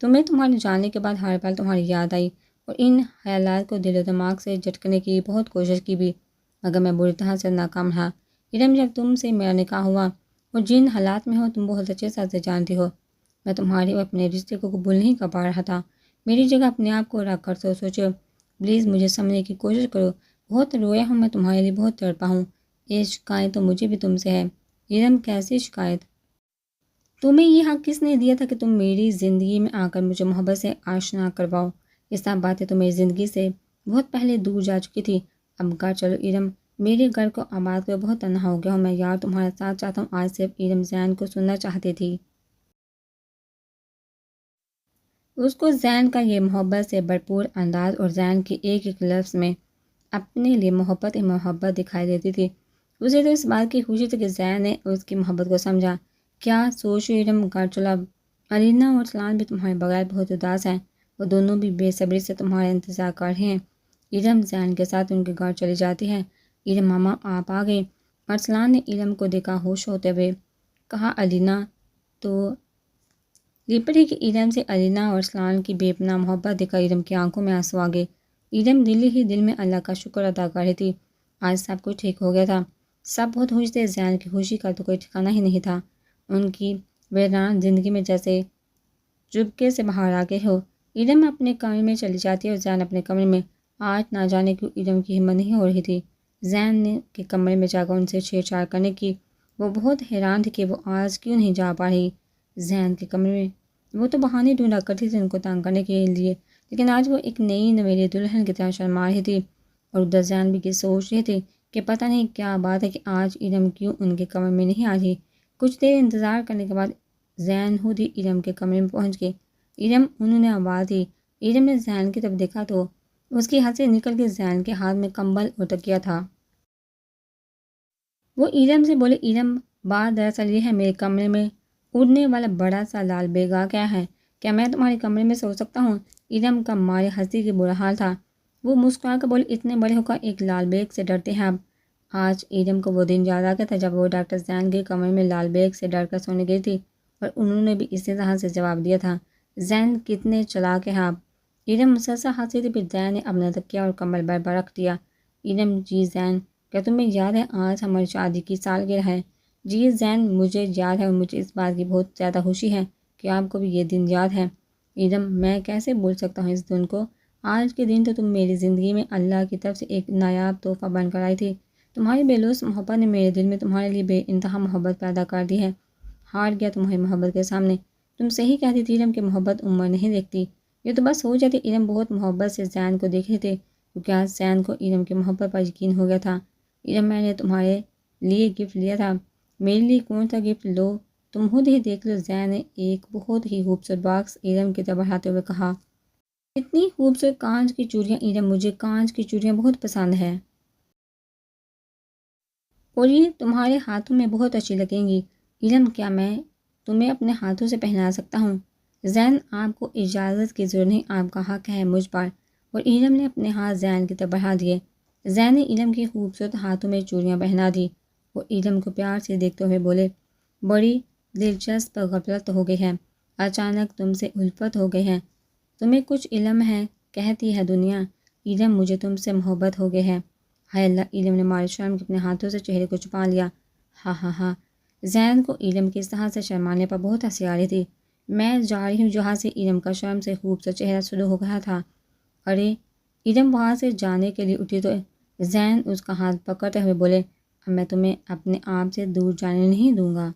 تمہیں تمہارے جانے کے بعد ہر پل تمہاری یاد آئی، اور ان خیالات کو دل و دماغ سے جھٹکنے کی بہت کوشش کی بھی، مگر میں بری طرح سے ناکام رہا۔ ارم، جب تم سے میرا نکاح ہوا اور جن حالات میں ہو تم بہت اچھے سے جانتی ہو، میں تمہارے اور اپنے رشتے کو قبول نہیں کر پا رہا تھا۔ میری جگہ اپنے آپ کو رکھ کر سوچو، پلیز مجھے سمجھنے کی کوشش کرو۔ بہت رویا ہوں میں تمہارے لیے، بہت تڑپا ہوں۔ یہ شکایت تو مجھے بھی تم سے ہے۔ ارم، کیسی شکایت؟ تمہیں یہ حق کس نے دیا تھا کہ تم میری زندگی میں آ کر مجھے محبت سے آشنا کرواؤ؟ یہ سب باتیں تو میری زندگی سے بہت پہلے دور جا چکی تھی۔ اب گھر چلو ارم، میرے گھر کو آباد کرو، بہت تنہا ہو گیا ہوں میں یار، تمہارا ساتھ چاہتا ہوں۔ آج صرف ارم زین کو سننا چاہتی تھی۔ اس کو زین کا یہ محبت سے بھرپور انداز اور زین کے ایک ایک لفظ میں اپنے لیے محبت ہی محبت دکھائی دیتی تھی۔ اسے تو اس بات کی خوشی تھی کہ زین نے اس کی محبت کو سمجھا۔ کیا سوچ ارم، گھر چلا۔ الینا اور سلان بھی تمہارے بغیر بہت اداس ہیں، وہ دونوں بھی بے صبری سے تمہارا انتظار کر رہے ہیں۔ ارم زین کے ساتھ ان کے گھر چلی جاتی ہے۔ ارم، ماما آپ آ گئے۔ ارسلان نے ارم کو دیکھا ہوش ہوتے ہوئے کہا، الینا تو لپٹ ہی کہ ارم سے الینا اور ارسلان کی بے پناہ محبت دیکھ کر ارم کی آنکھوں میں آنسو آ گئے۔ ارم دل ہی دل میں اللہ کا شکر ادا کر رہی تھی، آج سب کچھ ٹھیک ہو گیا تھا۔ سب بہت خوش تھے، زین کی خوشی کا تو کوئی ٹھکانہ ہی نہیں تھا۔ ان کی ویران زندگی میں جیسے چپکے سے باہر آ گئے ہو۔ ارم اپنے کمرے میں چلی جاتی ہے اور زین اپنے کمرے میں۔ آج نہ جانے کیوں ارم کی ہمت نہیں ہو رہی تھی زین کے کمرے میں جا کر ان سے چھیڑ چھاڑ کرنے کی۔ وہ بہت حیران تھی کہ وہ آج کیوں نہیں جا پا رہی زین کے کمرے میں۔ وہ تو بہانے ڈھونڈا کرتی تھی ان کو تنگ کرنے کے لیے، لیکن آج وہ ایک نئی نویلی دلہن کی طرح شرما رہی تھی۔ اور ادھر زین بھی یہ سوچ رہی تھی کہ پتہ نہیں کیا بات ہے کہ آج ارم کیوں ان کے کمرے میں نہیں آ رہی۔ کچھ دیر انتظار کرنے کے بعد زین خود ہی ارم کے کمرے میں پہنچ گئے۔ ارم، انہوں نے آواز دی۔ ارم نے زین کی طرف دیکھا تو اس کی ہنسی نکل کے زین کے ہاتھ میں کمبل اور تکیہ تھا۔ وہ ارم سے بولے، ارم، بات دراصل یہ ہے، میرے کمرے میں اڑنے والا بڑا سا لال بیگ آ گیا ہے، کیا میں تمہارے کمرے میں سو سکتا ہوں؟ ارم کا مارے ہنسی کے برا حال تھا۔ وہ مسکرا کر بولے، اتنے بڑے ہو کر ایک لال بیگ سے ڈرتے ہیں اب؟ آج ارم کو وہ دن یاد آ گیا تھا جب وہ ڈاکٹر زین کے کمرے میں لال بیگ سے ڈر کر سونے گئی تھی، اور انہوں نے بھی اسی طرح سے جواب دیا تھا۔ زین کتنے چلاک ہیں آپ! ارم مسلسل ہنسی تھی، پھر زین نے اپنا تکیہ اور کمبل برابر رکھ دیا۔ ارم، جی زین، کیا تمہیں یاد ہے آج ہماری شادی کی سالگرہ ہے؟ جی زین، مجھے یاد ہے اور مجھے اس بات کی بہت زیادہ خوشی ہے کہ آپ کو بھی یہ دن یاد ہے۔ ارم، میں کیسے بھول سکتا ہوں اس دن کو؟ آج کے دن تو تم میری زندگی میں اللہ کی طرف سے ایک نایاب تحفہ بن کر آئی تھی۔ تمہاری بے لوث محبت نے میرے دل میں تمہارے لیے بے انتہا محبت پیدا کر دی ہے۔ ہار گیا تمہاری محبت کے سامنے۔ تم صحیح کہتی تھی ارم کہ محبت عمر نہیں دیکھتی، یہ تو بس ہو جاتی۔ ارم بہت محبت سے زین کو دیکھ رہے تھے کیونکہ آج زین کو ارم کی محبت پر یقین ہو گیا تھا۔ ارم، میں نے تمہارے لیے گفٹ لیا تھا۔ میرے لیے کون سا گفٹ؟ لو تم خود ہی دیکھ لو۔ زین نے ایک بہت ہی خوبصورت باکس ارم کی طرف بڑھاتے ہوئے کہا۔ اتنی خوبصورت کانچ کی چوڑیاں؟ ارم، مجھے کانچ کی چوڑیاں بہت پسند ہے اور یہ تمہارے ہاتھوں میں بہت اچھی لگیں گی۔ ارم، کیا میں تمہیں اپنے ہاتھوں سے پہنا سکتا ہوں؟ زین، آپ کو اجازت کی ضرورت نہیں، آپ کا حق ہے مجھ پر۔ اور ارم نے اپنے ہاتھ زین کی طرف بڑھا دیے۔ زین نے ارم کے خوبصورت ہاتھوں میں چوڑیاں پہنا دی۔ وہ ارم کو پیار سے دیکھتے ہوئے بولے، بڑی دلچسپ غفلت ہو گئی ہے، اچانک تم سے الفت ہو گئی ہے، تمہیں کچھ علم ہے، کہتی ہے دنیا۔ ارم، مجھے تم سے محبت ہو گئی ہے۔ ہائے اللہ! ارم نے مارے شرم کے اپنے ہاتھوں سے چہرے کو چھپا لیا۔ ہاں ہاں ہاں۔ زین کو ارم کی اس طرح سے شرمانے پر بہت ہنسی آ رہی تھی۔ میں جا رہی ہوں جہاں سے ارم کا شرم سے خوبصورت چہرہ شروع ہو گیا تھا۔ ارے! ارم وہاں سے جانے کے لیے اٹھی تو زین اس کا ہاتھ پکڑتے ہوئے بولے، اب میں تمہیں اپنے آپ سے دور جانے نہیں دوں گا۔